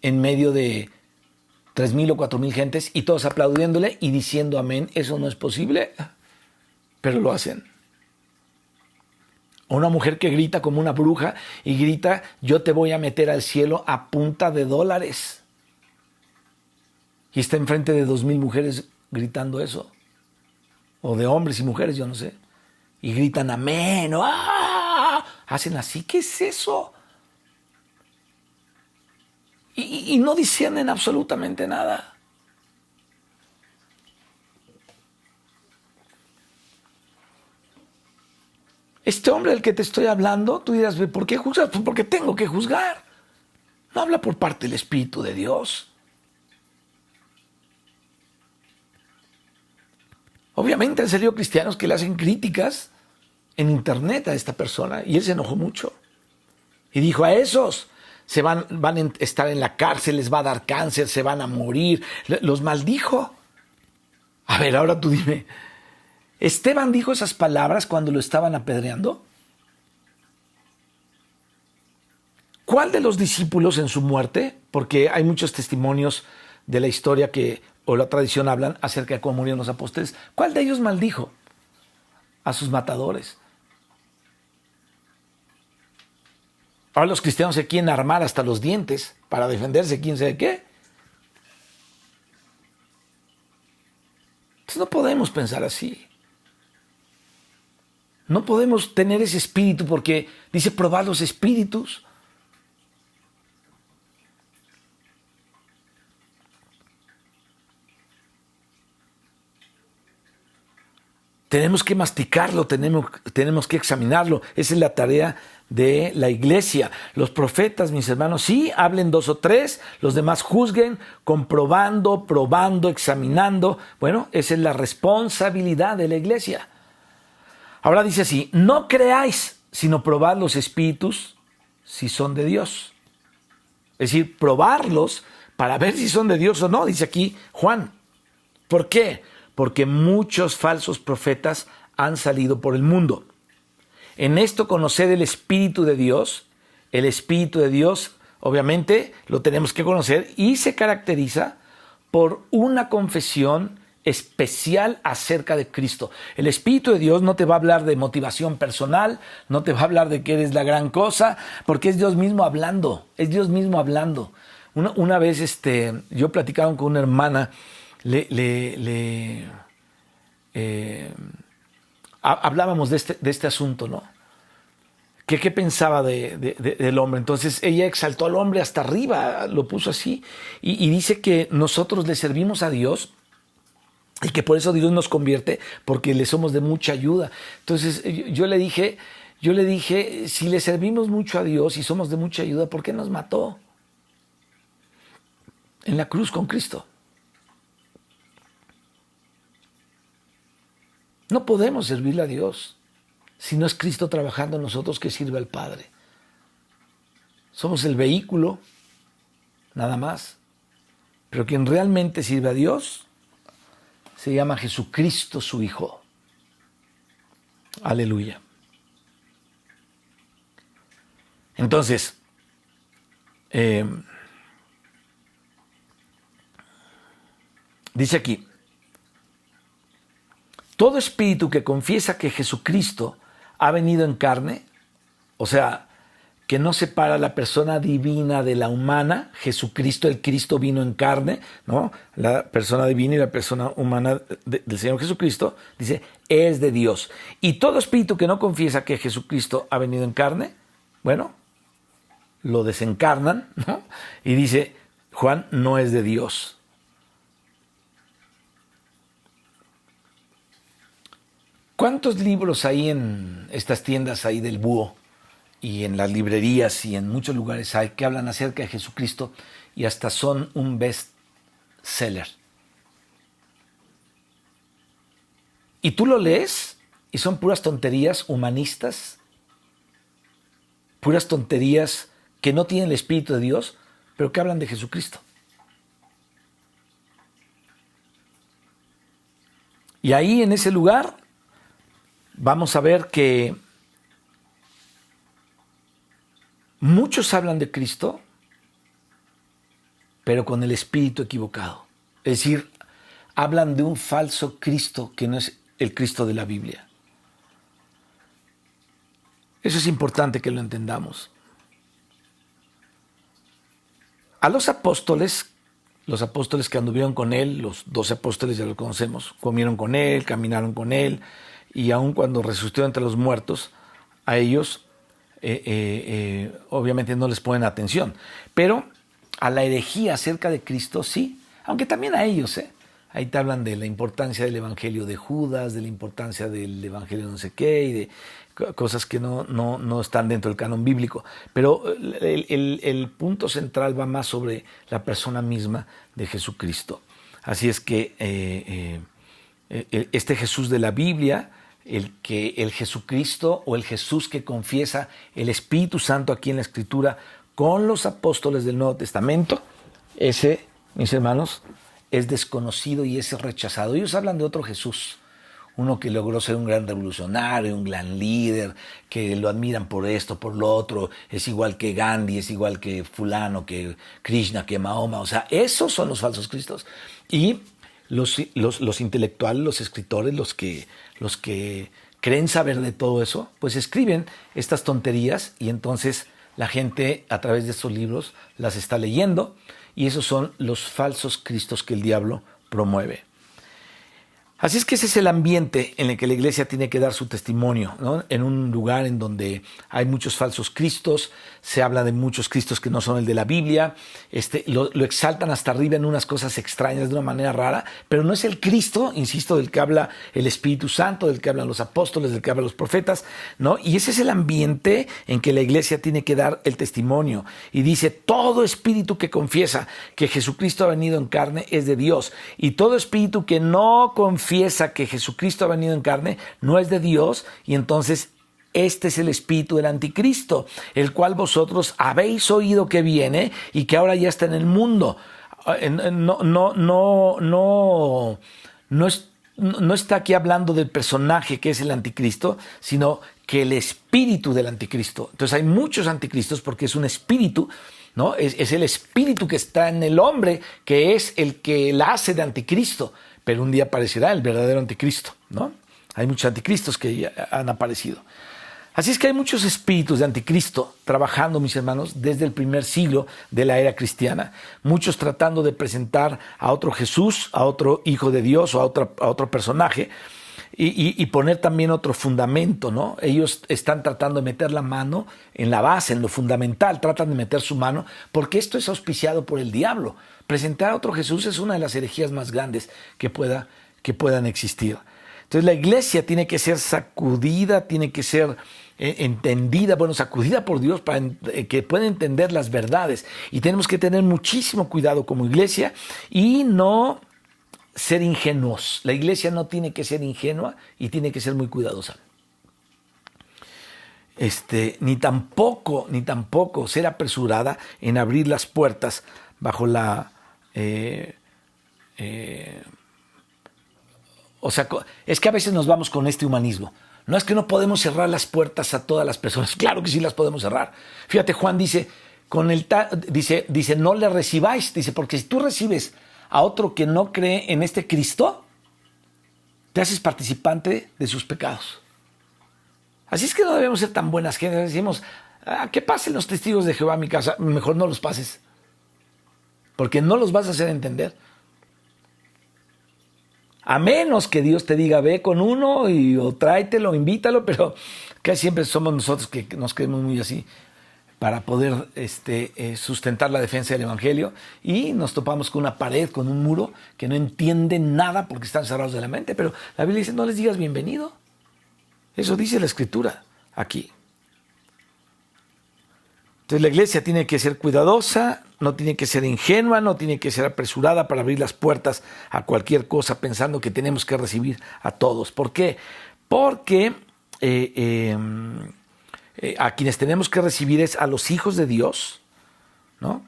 S1: en medio de 3,000 o 4,000 gentes y todos aplaudiéndole y diciendo amén. Eso no es posible, pero lo hacen. O una mujer que grita como una bruja y grita, yo te voy a meter al cielo a punta de dólares. Y está enfrente de 2,000 mujeres gritando eso. O de hombres y mujeres, yo no sé. Y gritan amén. ¡Ah! Hacen así, ¿qué es eso? Y no disciernen absolutamente nada. Este hombre del que te estoy hablando, tú dirás, ¿por qué juzgas? Pues porque tengo que juzgar. No habla por parte del Espíritu de Dios. Obviamente han salido cristianos que le hacen críticas en internet a esta persona y él se enojó mucho. Y dijo, a esos se van a estar en la cárcel, les va a dar cáncer, se van a morir. Los maldijo. A ver, ahora tú dime, ¿Esteban dijo esas palabras cuando lo estaban apedreando? ¿Cuál de los discípulos en su muerte, porque hay muchos testimonios de la historia o la tradición hablan acerca de cómo murieron los apóstoles, cuál de ellos maldijo a sus matadores? Ahora los cristianos se quieren armar hasta los dientes para defenderse quién sabe qué. Entonces no podemos pensar así. No podemos tener ese espíritu porque dice probar los espíritus. Tenemos que masticarlo, tenemos que examinarlo. Esa es la tarea de la iglesia. Los profetas, mis hermanos, sí, hablen 2 o 3, los demás juzguen, comprobando, probando, examinando. Bueno, esa es la responsabilidad de la iglesia. Ahora dice así, no creáis, sino probad los espíritus si son de Dios. Es decir, probarlos para ver si son de Dios o no, dice aquí Juan. ¿Por qué? Porque muchos falsos profetas han salido por el mundo. En esto conocer el Espíritu de Dios. El Espíritu de Dios, obviamente, lo tenemos que conocer y se caracteriza por una confesión especial acerca de Cristo. El Espíritu de Dios no te va a hablar de motivación personal, no te va a hablar de que eres la gran cosa, porque es Dios mismo hablando, es Dios mismo hablando. Una vez yo platicaba con una hermana, hablábamos de este asunto, ¿no? ¿Qué pensaba del hombre? Entonces ella exaltó al hombre hasta arriba, lo puso así, y dice que nosotros le servimos a Dios y que por eso Dios nos convierte, porque le somos de mucha ayuda. Entonces yo le dije, si le servimos mucho a Dios y somos de mucha ayuda, ¿por qué nos mató en la cruz con Cristo? No podemos servirle a Dios si no es Cristo trabajando en nosotros que sirve al Padre. Somos el vehículo, nada más. Pero quien realmente sirve a Dios se llama Jesucristo, su Hijo. Aleluya. Entonces, dice aquí, todo espíritu que confiesa que Jesucristo ha venido en carne, o sea, que no separa la persona divina de la humana. Jesucristo, el Cristo vino en carne, ¿no? La persona divina y la persona humana del Señor Jesucristo, dice, es de Dios. Y todo espíritu que no confiesa que Jesucristo ha venido en carne, bueno, lo desencarnan, ¿no? Y dice, Juan, no es de Dios. ¿Cuántos libros hay en estas tiendas ahí del búho y en las librerías y en muchos lugares hay que hablan acerca de Jesucristo y hasta son un best seller? Y tú lo lees y son puras tonterías humanistas, puras tonterías que no tienen el Espíritu de Dios, pero que hablan de Jesucristo. Y ahí en ese lugar vamos a ver que muchos hablan de Cristo, pero con el espíritu equivocado. Es decir, hablan de un falso Cristo que no es el Cristo de la Biblia. Eso es importante que lo entendamos. A los apóstoles que anduvieron con él, los 12 apóstoles ya lo conocemos, comieron con él, caminaron con él, y aun cuando resucitó entre los muertos, a ellos obviamente no les ponen atención. Pero a la herejía acerca de Cristo sí, aunque también a ellos. Ahí te hablan de la importancia del evangelio de Judas, de la importancia del evangelio no sé qué, y de cosas que no están dentro del canon bíblico. Pero el punto central va más sobre la persona misma de Jesucristo. Así es que este Jesús de la Biblia, el Jesucristo o el Jesús que confiesa el Espíritu Santo aquí en la Escritura con los apóstoles del Nuevo Testamento, ese, mis hermanos, es desconocido y es rechazado. Ellos hablan de otro Jesús, uno que logró ser un gran revolucionario, un gran líder, que lo admiran por esto, por lo otro, es igual que Gandhi, es igual que fulano, que Krishna, que Mahoma. O sea, esos son los falsos cristos. Y los intelectuales, los escritores, los que creen saber de todo eso, pues escriben estas tonterías y entonces la gente a través de estos libros las está leyendo y esos son los falsos cristos que el diablo promueve. Así es que ese es el ambiente en el que la iglesia tiene que dar su testimonio, ¿no? En un lugar en donde hay muchos falsos cristos, se habla de muchos cristos que no son el de la Biblia, lo exaltan hasta arriba en unas cosas extrañas de una manera rara, pero no es el Cristo, insisto, del que habla el Espíritu Santo, del que hablan los apóstoles, del que hablan los profetas, ¿no? Y ese es el ambiente en que la iglesia tiene que dar el testimonio. Y dice, todo espíritu que confiesa que Jesucristo ha venido en carne es de Dios, y todo espíritu que no confiesa que Jesucristo ha venido en carne, no es de Dios, y entonces este es el espíritu del anticristo, el cual vosotros habéis oído que viene y que ahora ya está en el mundo. no está aquí hablando del personaje que es el anticristo, sino que el espíritu del anticristo. Entonces hay muchos anticristos porque es un espíritu, ¿no? Es el espíritu que está en el hombre, que es el que la hace de anticristo. Pero un día aparecerá el verdadero anticristo, ¿no? Hay muchos anticristos que ya han aparecido. Así es que hay muchos espíritus de anticristo trabajando, mis hermanos, desde el primer siglo de la era cristiana. Muchos tratando de presentar a otro Jesús, a otro hijo de Dios o a otro personaje y poner también otro fundamento, ¿no? Ellos están tratando de meter la mano en la base, en lo fundamental, tratan de meter su mano, porque esto es auspiciado por el diablo. Presentar a otro Jesús es una de las herejías más grandes que puedan existir. Entonces la iglesia tiene que ser sacudida, tiene que ser entendida, sacudida por Dios para que pueda entender las verdades. Y tenemos que tener muchísimo cuidado como iglesia y no ser ingenuos. La iglesia no tiene que ser ingenua y tiene que ser muy cuidadosa. Ni tampoco ser apresurada en abrir las puertas bajo la... es que a veces nos vamos con este humanismo. No es que no podemos cerrar las puertas a todas las personas. Claro que sí las podemos cerrar. Fíjate, Juan dice, dice, no le recibáis. Dice, porque si tú recibes a otro que no cree en este Cristo, te haces participante de sus pecados. Así es que no debemos ser tan buenas gentes. Decimos, que pasen los testigos de Jehová a mi casa. Mejor no los pases, porque no los vas a hacer entender. A menos que Dios te diga, ve con uno o tráetelo, invítalo, pero casi siempre somos nosotros que nos creemos muy así para poder sustentar la defensa del evangelio y nos topamos con una pared, con un muro que no entienden nada porque están cerrados de la mente, pero la Biblia dice, no les digas bienvenido. Eso dice la Escritura aquí. Entonces la iglesia tiene que ser cuidadosa, no tiene que ser ingenua, no tiene que ser apresurada para abrir las puertas a cualquier cosa pensando que tenemos que recibir a todos. ¿Por qué? Porque a quienes tenemos que recibir es a los hijos de Dios, ¿no?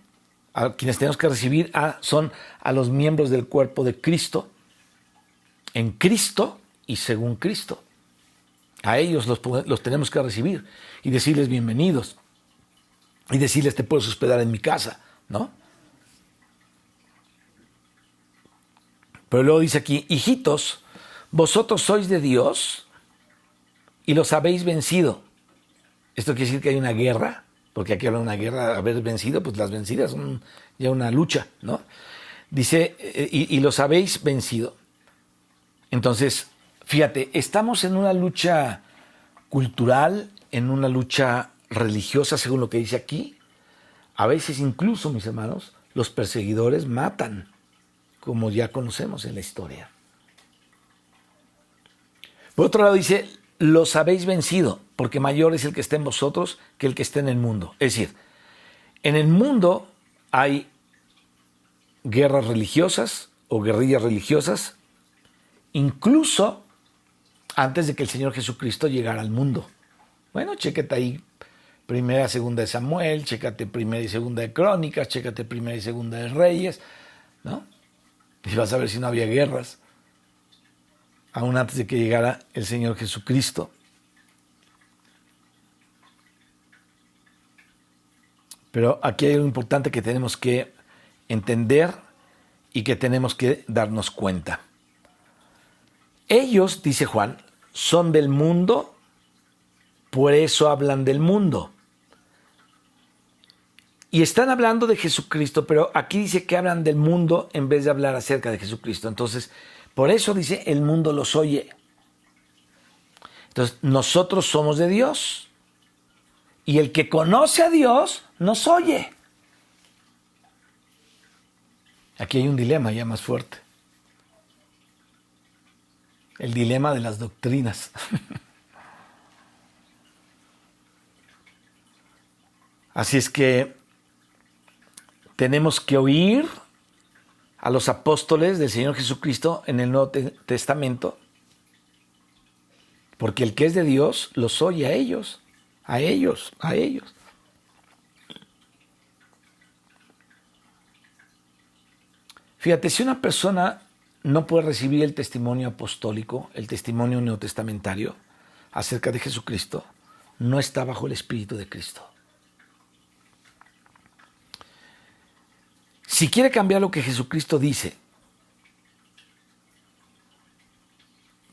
S1: A quienes tenemos que recibir son a los miembros del cuerpo de Cristo, en Cristo y según Cristo. A ellos los tenemos que recibir y decirles bienvenidos. Y decirles, te puedes hospedar en mi casa, ¿no? Pero luego dice aquí, hijitos, vosotros sois de Dios y los habéis vencido. Esto quiere decir que hay una guerra, porque aquí habla de una guerra, haber vencido, pues las vencidas son ya una lucha, ¿no? Dice, y los habéis vencido. Entonces, fíjate, estamos en una lucha cultural, en una lucha religiosa, según lo que dice aquí. A veces incluso, mis hermanos, los perseguidores matan, como ya conocemos en la historia. Por otro lado dice, los habéis vencido, porque mayor es el que está en vosotros que el que está en el mundo. Es decir, en el mundo hay guerras religiosas o guerrillas religiosas, incluso antes de que el Señor Jesucristo llegara al mundo. Bueno, chécate ahí Primera, Segunda de Samuel, chécate Primera y Segunda de Crónicas, chécate Primera y Segunda de Reyes, ¿no? Y vas a ver si no había guerras, aún antes de que llegara el Señor Jesucristo. Pero aquí hay algo importante que tenemos que entender y que tenemos que darnos cuenta. Ellos, dice Juan, son del mundo, por eso hablan del mundo. Y están hablando de Jesucristo, pero aquí dice que hablan del mundo en vez de hablar acerca de Jesucristo. Entonces, por eso dice, el mundo los oye. Entonces, nosotros somos de Dios. Y el que conoce a Dios, nos oye. Aquí hay un dilema ya más fuerte. El dilema de las doctrinas. Así es que tenemos que oír a los apóstoles del Señor Jesucristo en el Nuevo Testamento, porque el que es de Dios los oye a ellos, a ellos, a ellos. Fíjate, si una persona no puede recibir el testimonio apostólico, el testimonio neotestamentario acerca de Jesucristo, no está bajo el Espíritu de Cristo. Si quiere cambiar lo que Jesucristo dice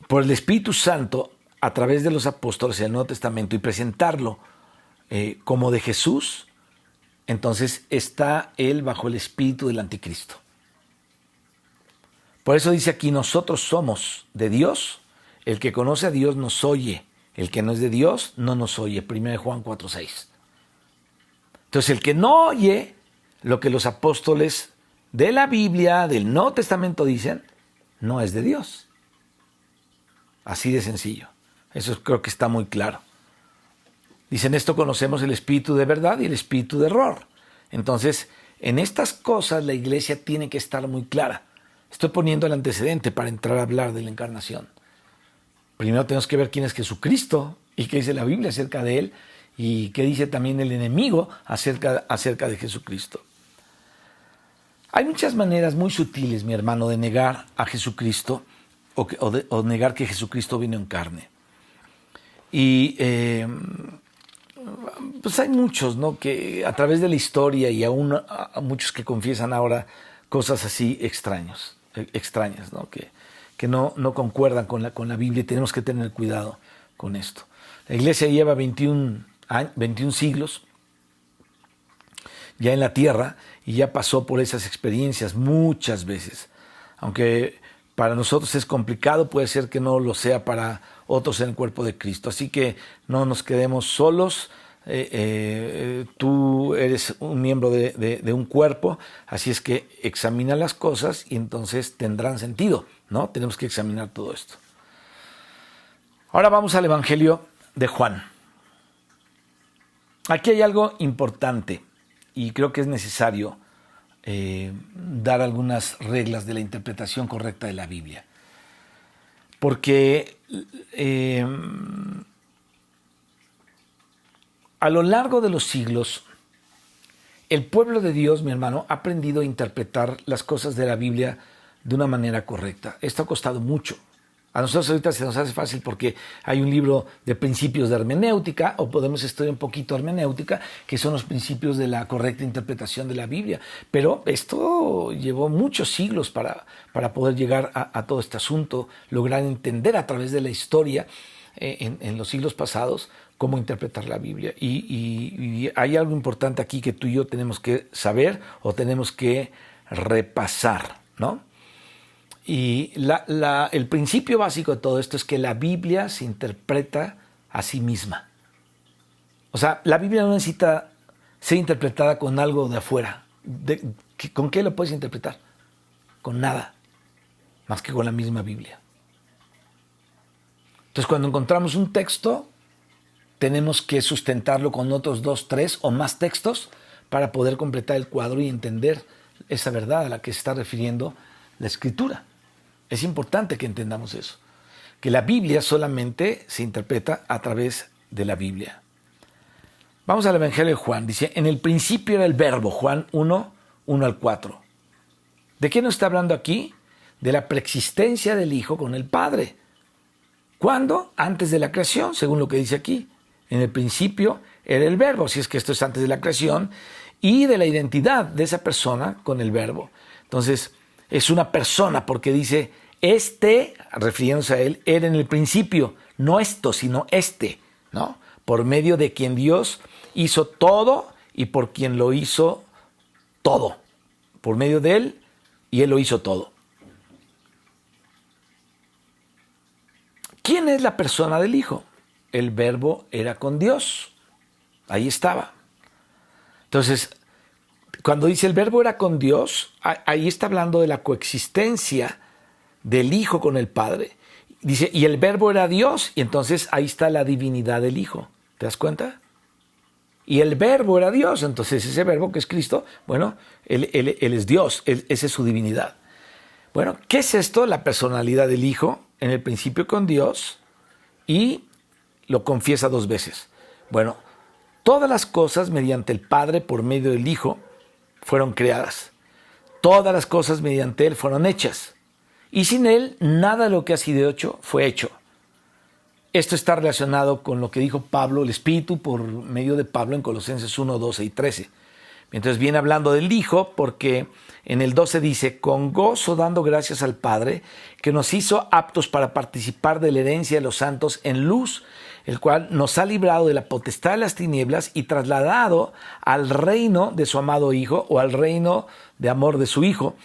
S1: por el Espíritu Santo a través de los apóstoles en el Nuevo Testamento y presentarlo como de Jesús, entonces está él bajo el espíritu del anticristo. Por eso dice aquí, nosotros somos de Dios, el que conoce a Dios nos oye, el que no es de Dios no nos oye. 1 Juan 4:6. Entonces el que no oye lo que los apóstoles de la Biblia, del Nuevo Testamento dicen, no es de Dios. Así de sencillo. Eso creo que está muy claro. Dicen, esto conocemos el espíritu de verdad y el espíritu de error. Entonces, en estas cosas la iglesia tiene que estar muy clara. Estoy poniendo el antecedente para entrar a hablar de la encarnación. Primero tenemos que ver quién es Jesucristo y qué dice la Biblia acerca de él y qué dice también el enemigo acerca de Jesucristo. Hay muchas maneras muy sutiles, mi hermano, de negar a Jesucristo o negar que Jesucristo vino en carne. Y pues hay muchos, ¿no?, que a través de la historia y aún a muchos que confiesan ahora cosas así extrañas, ¿no?, que no concuerdan con la Biblia, y tenemos que tener cuidado con esto. La iglesia lleva 21 siglos ya en la tierra y ya pasó por esas experiencias muchas veces. Aunque para nosotros es complicado, puede ser que no lo sea para otros en el cuerpo de Cristo. Así que no nos quedemos solos. Tú eres un miembro de un cuerpo, así es que examina las cosas y entonces tendrán sentido, ¿no? Tenemos que examinar todo esto. Ahora vamos al Evangelio de Juan. Aquí hay algo importante y creo que es necesario dar algunas reglas de la interpretación correcta de la Biblia. Porque a lo largo de los siglos, el pueblo de Dios, mi hermano, ha aprendido a interpretar las cosas de la Biblia de una manera correcta. Esto ha costado mucho. A nosotros ahorita se nos hace fácil porque hay un libro de principios de hermenéutica, o podemos estudiar un poquito hermenéutica, que son los principios de la correcta interpretación de la Biblia. Pero esto llevó muchos siglos para poder llegar a todo este asunto, lograr entender a través de la historia en los siglos pasados cómo interpretar la Biblia. Y hay algo importante aquí que tú y yo tenemos que saber o tenemos que repasar, ¿no? Y el principio básico de todo esto es que la Biblia se interpreta a sí misma. O sea, la Biblia no necesita ser interpretada con algo de afuera. ¿Con qué lo puedes interpretar? Con nada, más que con la misma Biblia. Entonces, cuando encontramos un texto, tenemos que sustentarlo con otros 2, 3 o más textos para poder completar el cuadro y entender esa verdad a la que se está refiriendo la Escritura. Es importante que entendamos eso, que la Biblia solamente se interpreta a través de la Biblia. Vamos al Evangelio de Juan. Dice, en el principio era el verbo, Juan 1, 1 al 4. ¿De qué nos está hablando aquí? De la preexistencia del Hijo con el Padre. ¿Cuándo? Antes de la creación, según lo que dice aquí. En el principio era el verbo, si es que esto es antes de la creación, y de la identidad de esa persona con el verbo. Entonces, es una persona porque dice, refiriéndose a él, era en el principio, no esto, sino ¿no? Por medio de quien Dios hizo todo y por quien lo hizo todo. Por medio de él y él lo hizo todo. ¿Quién es la persona del Hijo? El verbo era con Dios. Ahí estaba. Entonces, cuando dice el verbo era con Dios, ahí está hablando de la coexistencia del Hijo con el Padre. Dice, y el verbo era Dios, y entonces ahí está la divinidad del Hijo. ¿Te das cuenta? Y el verbo era Dios, entonces ese verbo que es Cristo, bueno, él es Dios, esa es su divinidad. Bueno, ¿qué es esto? La personalidad del Hijo, en el principio con Dios, y lo confiesa 2 veces. Bueno, todas las cosas mediante el Padre por medio del Hijo fueron creadas. Todas las cosas mediante Él fueron hechas, y sin Él nada de lo que ha sido hecho fue hecho. Esto está relacionado con lo que dijo Pablo, el Espíritu, por medio de Pablo en Colosenses 1, 12 y 13. Entonces viene hablando del Hijo, porque en el 12 dice: con gozo dando gracias al Padre, que nos hizo aptos para participar de la herencia de los santos en luz, el cual nos ha librado de la potestad de las tinieblas y trasladado al reino de su amado Hijo, o al reino de amor de su Hijo.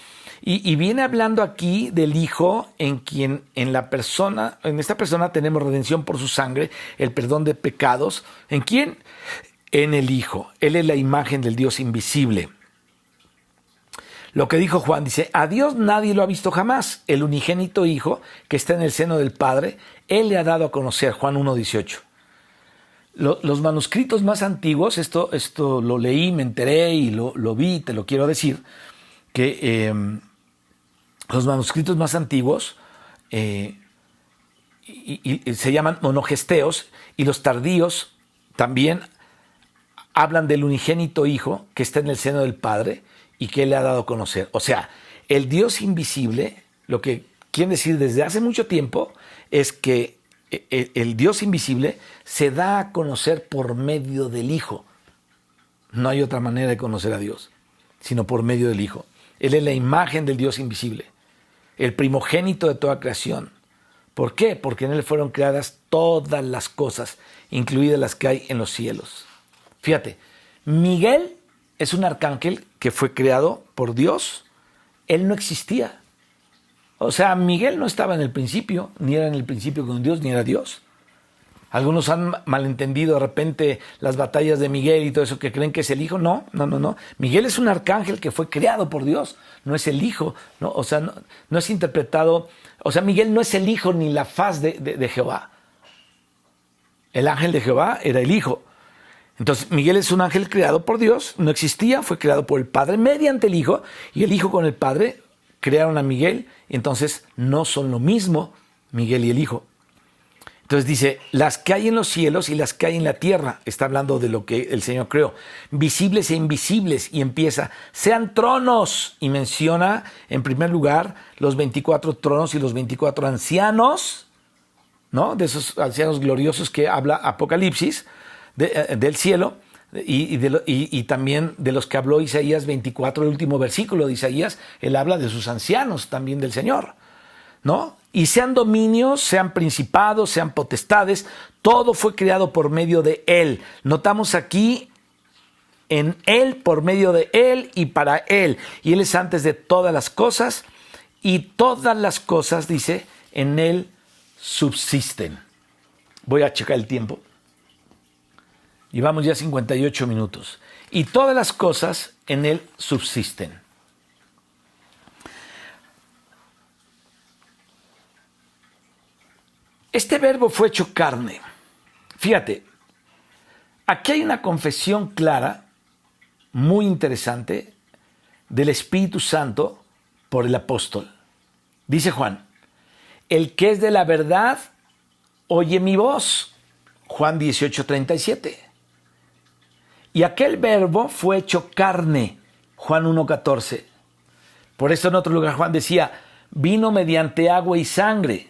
S1: Y viene hablando aquí del Hijo, en quien en esta persona tenemos redención por su sangre, el perdón de pecados. ¿En quién? En el Hijo. Él es la imagen del Dios invisible. Lo que dijo Juan, dice: a Dios nadie lo ha visto jamás. El unigénito Hijo, que está en el seno del Padre, Él le ha dado a conocer. Juan 1:18. Los manuscritos más antiguos, esto lo leí, me enteré y lo vi, te lo quiero decir, que los manuscritos más antiguos y se llaman monogesteos, y los tardíos también hablan del unigénito Hijo que está en el seno del Padre y que Él le ha dado a conocer. O sea, el Dios invisible, lo que quiere decir desde hace mucho tiempo, es que el Dios invisible se da a conocer por medio del Hijo. No hay otra manera de conocer a Dios, sino por medio del Hijo. Él es la imagen del Dios invisible, el primogénito de toda creación. ¿Por qué? Porque en Él fueron creadas todas las cosas, incluidas las que hay en los cielos. Fíjate, Miguel es un arcángel que fue creado por Dios. Él no existía. O sea, Miguel no estaba en el principio, ni era en el principio con Dios, ni era Dios. Algunos han malentendido de repente las batallas de Miguel y todo eso, que creen que es el Hijo. No. Miguel es un arcángel que fue creado por Dios, no es el Hijo, ¿no? O sea, no es interpretado. O sea, Miguel no es el Hijo ni la faz de Jehová. El ángel de Jehová era el Hijo. Entonces, Miguel es un ángel creado por Dios, no existía, fue creado por el Padre mediante el Hijo, y el Hijo con el Padre crearon a Miguel, y entonces no son lo mismo Miguel y el Hijo. Entonces dice: las que hay en los cielos y las que hay en la tierra. Está hablando de lo que el Señor creó. Visibles e invisibles. Y empieza: sean tronos. Y menciona en primer lugar los 24 tronos y los 24 ancianos, ¿no? De esos ancianos gloriosos que habla Apocalipsis, del cielo. Y también de los que habló Isaías 24, el último versículo de Isaías. Él habla de sus ancianos también del Señor, ¿no? Y sean dominios, sean principados, sean potestades, todo fue creado por medio de Él. Notamos aquí: en Él, por medio de Él y para Él. Y Él es antes de todas las cosas, y todas las cosas, dice, en Él subsisten. Voy a checar el tiempo. Llevamos ya 58 minutos. Y todas las cosas en Él subsisten. Este verbo fue hecho carne. Fíjate, aquí hay una confesión clara, muy interesante, del Espíritu Santo por el apóstol. Dice Juan: el que es de la verdad, oye mi voz. Juan 18:37. Y aquel verbo fue hecho carne. Juan 1:14. Por eso en otro lugar Juan decía: vino mediante agua y sangre.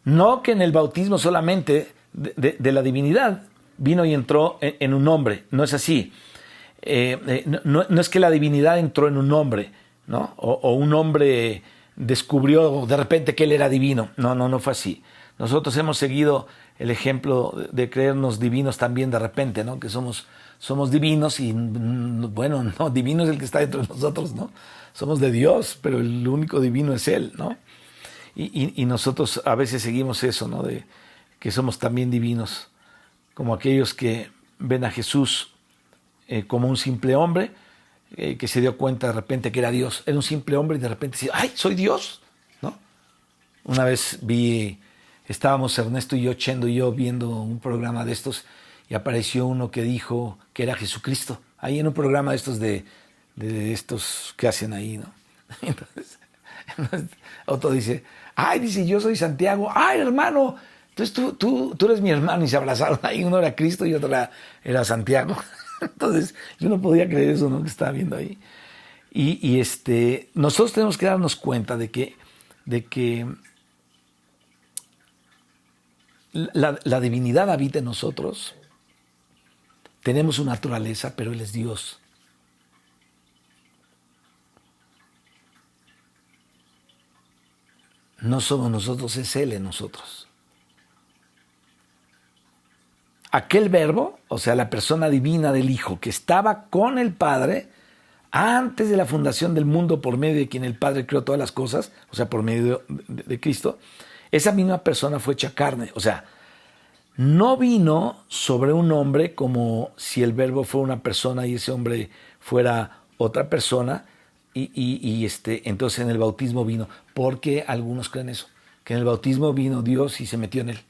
S1: No que en el bautismo solamente de la divinidad vino y entró en un hombre. No es así. No es que la divinidad entró en un hombre, ¿no? O un hombre descubrió de repente que él era divino. No fue así. Nosotros hemos seguido el ejemplo de creernos divinos también de repente, ¿no? Que somos divinos y, bueno, no, divino es el que está dentro de nosotros, ¿no? Somos de Dios, pero el único divino es Él, ¿no? Y nosotros a veces seguimos eso, ¿no? De que somos también divinos, como aquellos que ven a Jesús como un simple hombre, que se dio cuenta de repente que era Dios. Era un simple hombre y de repente dice: ¡ay, soy Dios! ¿No? Una vez estábamos Ernesto y yo, Chendo y yo, viendo un programa de estos, y apareció uno que dijo que era Jesucristo, ahí en un programa de estos que hacen ahí, ¿no? Entonces otro dice: dice, yo soy Santiago. Hermano, entonces tú eres mi hermano. Y se abrazaron ahí, uno era Cristo y otro era Santiago. Entonces yo no podía creer eso, ¿no? Que estaba viendo ahí. Nosotros tenemos que darnos cuenta de que la divinidad habita en nosotros. Tenemos su naturaleza, pero Él es Dios. No somos nosotros, es Él en nosotros. Aquel verbo, o sea, la persona divina del Hijo, que estaba con el Padre antes de la fundación del mundo, por medio de quien el Padre creó todas las cosas, o sea, por medio de Cristo, esa misma persona fue hecha carne. O sea, no vino sobre un hombre como si el verbo fuera una persona y ese hombre fuera otra persona, entonces en el bautismo vino, porque algunos creen eso, que en el bautismo vino Dios y se metió en él.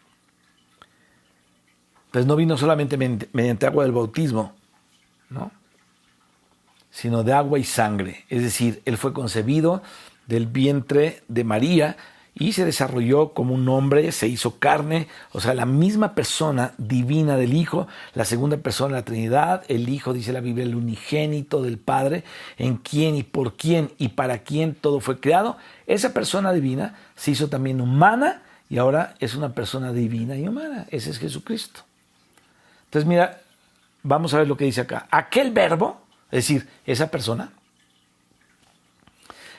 S1: Entonces no vino solamente mediante agua del bautismo, ¿no?, sino de agua y sangre. Es decir, Él fue concebido del vientre de María y se desarrolló como un hombre, se hizo carne, o sea, la misma persona divina del Hijo, la segunda persona de la Trinidad, el Hijo, dice la Biblia, el unigénito del Padre, en quien y por quien y para quien todo fue creado. Esa persona divina se hizo también humana y ahora es una persona divina y humana. Ese es Jesucristo. Entonces, mira, vamos a ver lo que dice acá. Aquel verbo, es decir, esa persona,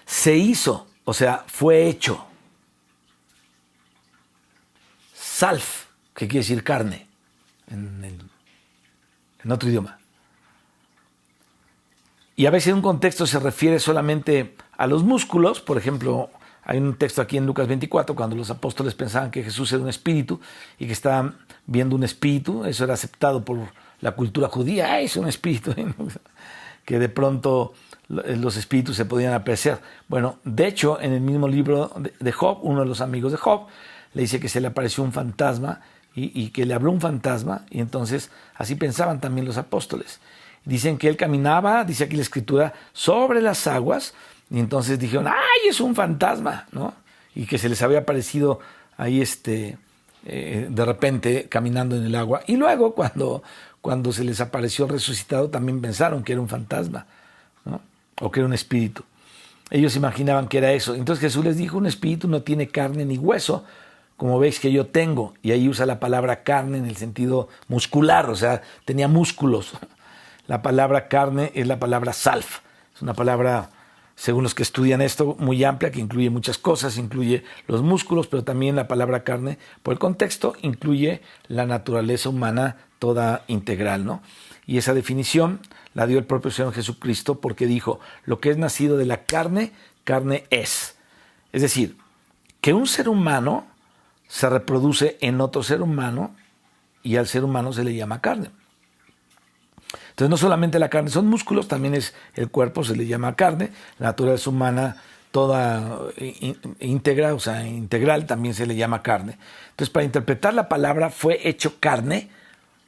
S1: se hizo, o sea, fue hecho. Salf, que quiere decir carne, en otro idioma. Y a veces en un contexto se refiere solamente a los músculos. Por ejemplo, hay un texto aquí en Lucas 24, cuando los apóstoles pensaban que Jesús era un espíritu y que estaban viendo un espíritu. Eso era aceptado por la cultura judía. Es un espíritu. Que de pronto los espíritus se podían apreciar. Bueno, de hecho, en el mismo libro de Job, uno de los amigos de Job le dice que se le apareció un fantasma y que le habló un fantasma, y entonces así pensaban también los apóstoles. Dicen que él caminaba, dice aquí la escritura, sobre las aguas, y entonces dijeron, ¡ay, es un fantasma!, ¿no? Y que se les había aparecido ahí de repente caminando en el agua. Y luego cuando se les apareció resucitado también pensaron que era un fantasma, ¿no?, o que era un espíritu. Ellos imaginaban que era eso. Entonces Jesús les dijo, un espíritu no tiene carne ni hueso, como veis que yo tengo. Y ahí usa la palabra carne en el sentido muscular, o sea, tenía músculos. La palabra carne es la palabra salf. Es una palabra, según los que estudian esto, muy amplia, que incluye muchas cosas, incluye los músculos, pero también la palabra carne, por el contexto, incluye la naturaleza humana toda integral, ¿no? Y esa definición la dio el propio Señor Jesucristo, porque dijo, lo que es nacido de la carne, carne es. Es decir, que un ser humano se reproduce en otro ser humano y al ser humano se le llama carne. Entonces no solamente la carne son músculos, también es el cuerpo, se le llama carne. La naturaleza humana toda íntegra, o sea, integral, también se le llama carne. Entonces, para interpretar la palabra fue hecho carne,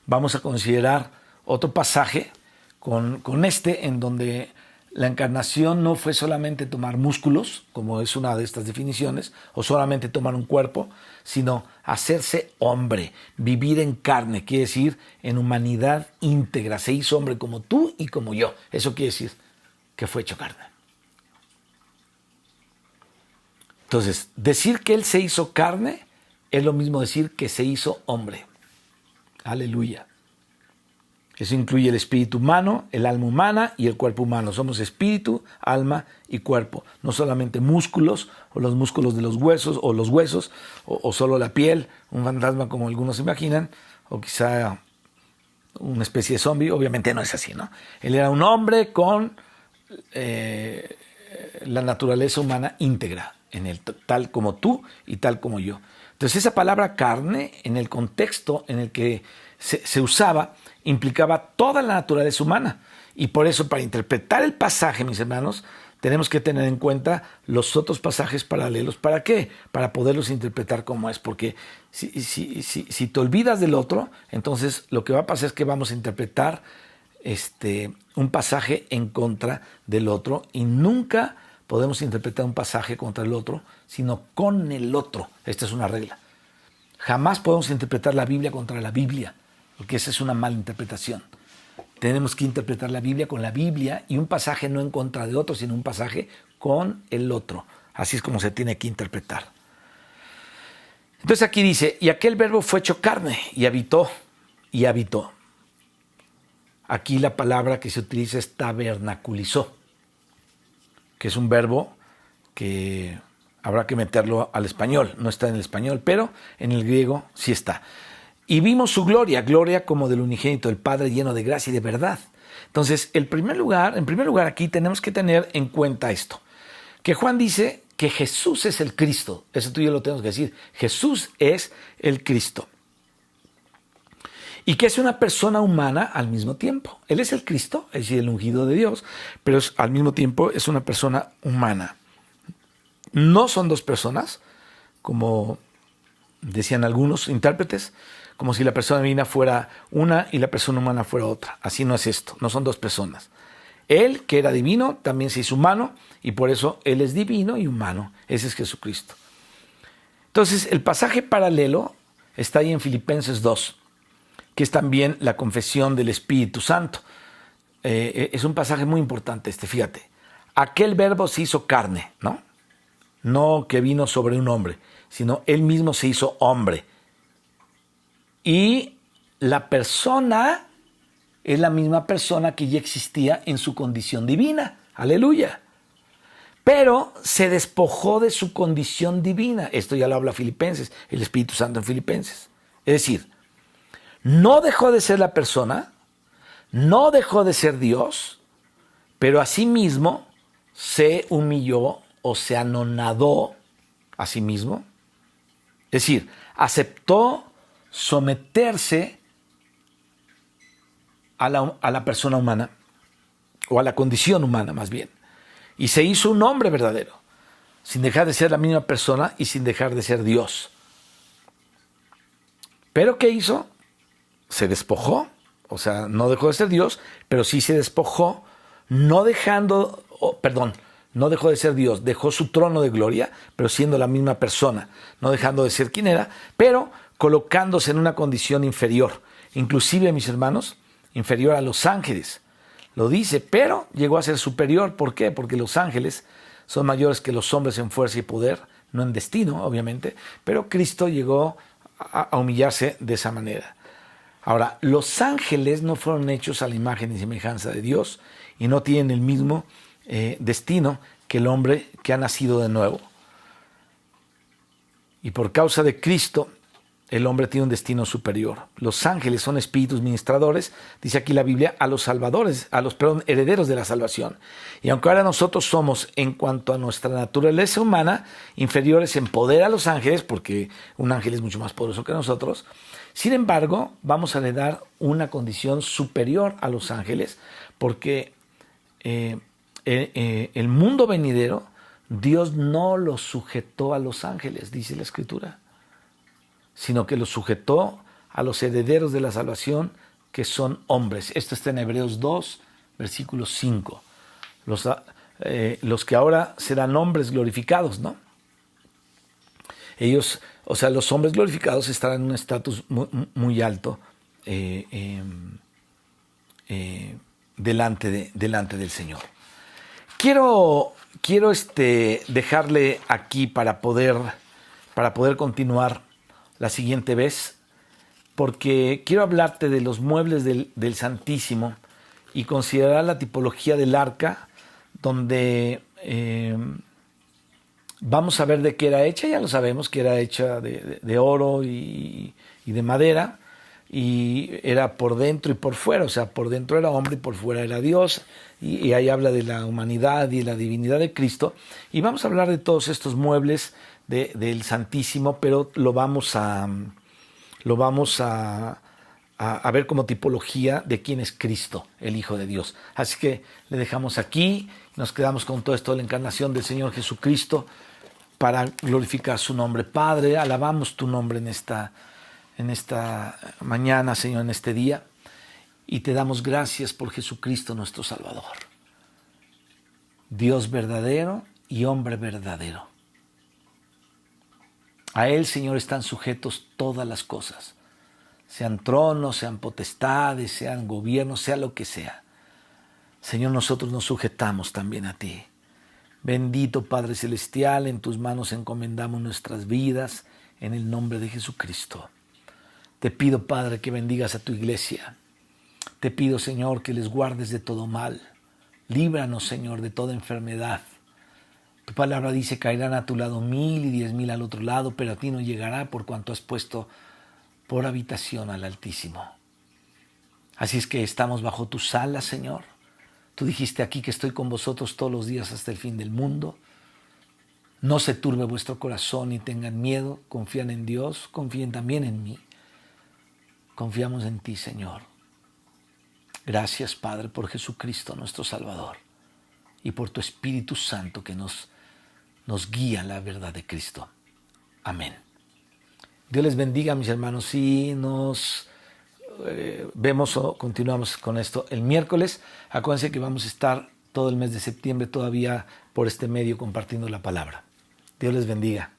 S1: vamos a considerar otro pasaje con en donde la encarnación no fue solamente tomar músculos, como es una de estas definiciones, o solamente tomar un cuerpo, sino hacerse hombre, vivir en carne, quiere decir en humanidad íntegra. Se hizo hombre como tú y como yo. Eso quiere decir que fue hecho carne. Entonces, decir que Él se hizo carne es lo mismo decir que se hizo hombre. Aleluya. Eso incluye el espíritu humano, el alma humana y el cuerpo humano. Somos espíritu, alma y cuerpo. No solamente músculos, o los músculos de los huesos, o los huesos, o solo la piel, un fantasma como algunos imaginan, o quizá una especie de zombie. Obviamente no es así, ¿no? Él era un hombre con la naturaleza humana íntegra, en él, tal como tú y tal como yo. Entonces esa palabra carne, en el contexto en el que se usaba, implicaba toda la naturaleza humana. Y por eso, para interpretar el pasaje, mis hermanos, tenemos que tener en cuenta los otros pasajes paralelos. ¿Para qué? Para poderlos interpretar como es. Porque si te olvidas del otro, entonces lo que va a pasar es que vamos a interpretar un pasaje en contra del otro, y nunca podemos interpretar un pasaje contra el otro, sino con el otro. Esta es una regla. Jamás podemos interpretar la Biblia contra la Biblia, porque esa es una mala interpretación. Tenemos que interpretar la Biblia con la Biblia y un pasaje no en contra de otro, sino un pasaje con el otro. Así es como se tiene que interpretar. Entonces aquí dice, y aquel verbo fue hecho carne y habitó, y habitó. Aquí la palabra que se utiliza es tabernaculizó, que es un verbo que habrá que meterlo al español. No está en el español, pero en el griego sí está. Y vimos su gloria, gloria como del unigénito del Padre, lleno de gracia y de verdad. Entonces, en primer lugar aquí tenemos que tener en cuenta esto, que Juan dice que Jesús es el Cristo. Eso tú y yo lo tenemos que decir. Jesús es el Cristo. Y que es una persona humana al mismo tiempo. Él es el Cristo, es decir, el ungido de Dios, pero al mismo tiempo es una persona humana. No son dos personas, como decían algunos intérpretes, como si la persona divina fuera una y la persona humana fuera otra. Así no es esto, no son dos personas. Él, que era divino, también se hizo humano, y por eso Él es divino y humano. Ese es Jesucristo. Entonces, el pasaje paralelo está ahí en Filipenses 2, que es también la confesión del Espíritu Santo. Es un pasaje muy importante fíjate. Aquel verbo se hizo carne, ¿no? No que vino sobre un hombre, sino Él mismo se hizo hombre. Y la persona es la misma persona que ya existía en su condición divina. Aleluya. Pero se despojó de su condición divina. Esto ya lo habla Filipenses, el Espíritu Santo en Filipenses. Es decir, no dejó de ser la persona, no dejó de ser Dios, pero asimismo se humilló o se anonadó a sí mismo. Es decir, aceptó someterse a la persona humana, o a la condición humana más bien, y se hizo un hombre verdadero, sin dejar de ser la misma persona y sin dejar de ser Dios. ¿Pero qué hizo? Se despojó, o sea, no dejó de ser Dios, pero sí se despojó, no dejó de ser Dios, dejó su trono de gloria, pero siendo la misma persona, no dejando de ser quien era, pero colocándose en una condición inferior, inclusive, mis hermanos, inferior a los ángeles. Lo dice, pero llegó a ser superior. ¿Por qué? Porque los ángeles son mayores que los hombres en fuerza y poder, no en destino, obviamente, pero Cristo llegó a humillarse de esa manera. Ahora, los ángeles no fueron hechos a la imagen y semejanza de Dios y no tienen el mismo destino que el hombre que ha nacido de nuevo. Y por causa de Cristo, el hombre tiene un destino superior. Los ángeles son espíritus ministradores, dice aquí la Biblia, a los herederos de la salvación. Y aunque ahora nosotros somos, en cuanto a nuestra naturaleza humana, inferiores en poder a los ángeles, porque un ángel es mucho más poderoso que nosotros, sin embargo, vamos a heredar una condición superior a los ángeles, porque el mundo venidero, Dios no lo sujetó a los ángeles, dice la Escritura, sino que lo sujetó a los herederos de la salvación, que son hombres. Esto está en Hebreos 2, versículo 5. Los que ahora serán hombres glorificados, ¿no? Ellos, o sea, los hombres glorificados estarán en un estatus muy, muy alto delante del Señor. Quiero dejarle aquí para poder continuar la siguiente vez, porque quiero hablarte de los muebles del Santísimo y considerar la tipología del arca, donde vamos a ver de qué era hecha. Ya lo sabemos que era hecha de oro y de madera, y era por dentro y por fuera, o sea, por dentro era hombre y por fuera era Dios, y ahí habla de la humanidad y la divinidad de Cristo, y vamos a hablar de todos estos muebles del Santísimo, pero lo vamos a ver como tipología de quién es Cristo, el Hijo de Dios. Así que le dejamos aquí, nos quedamos con todo esto de la encarnación del Señor Jesucristo para glorificar su nombre. Padre, alabamos tu nombre en esta mañana, Señor, en este día, y te damos gracias por Jesucristo nuestro Salvador, Dios verdadero y hombre verdadero. A Él, Señor, están sujetos todas las cosas, sean tronos, sean potestades, sean gobiernos, sea lo que sea. Señor, nosotros nos sujetamos también a ti. Bendito Padre Celestial, en tus manos encomendamos nuestras vidas en el nombre de Jesucristo. Te pido, Padre, que bendigas a tu iglesia. Te pido, Señor, que les guardes de todo mal. Líbranos, Señor, de toda enfermedad. Tu palabra dice, caerán a tu lado 1000 y 10,000 al otro lado, pero a ti no llegará por cuanto has puesto por habitación al Altísimo. Así es que estamos bajo tus alas, Señor. Tú dijiste aquí que estoy con vosotros todos los días hasta el fin del mundo. No se turbe vuestro corazón ni tengan miedo. Confían en Dios, confíen también en mí. Confiamos en ti, Señor. Gracias, Padre, por Jesucristo, nuestro Salvador, y por tu Espíritu Santo que nos guía a la verdad de Cristo. Amén. Dios les bendiga, mis hermanos, y nos vemos o continuamos con esto el miércoles. Acuérdense que vamos a estar todo el mes de septiembre todavía por este medio compartiendo la palabra. Dios les bendiga.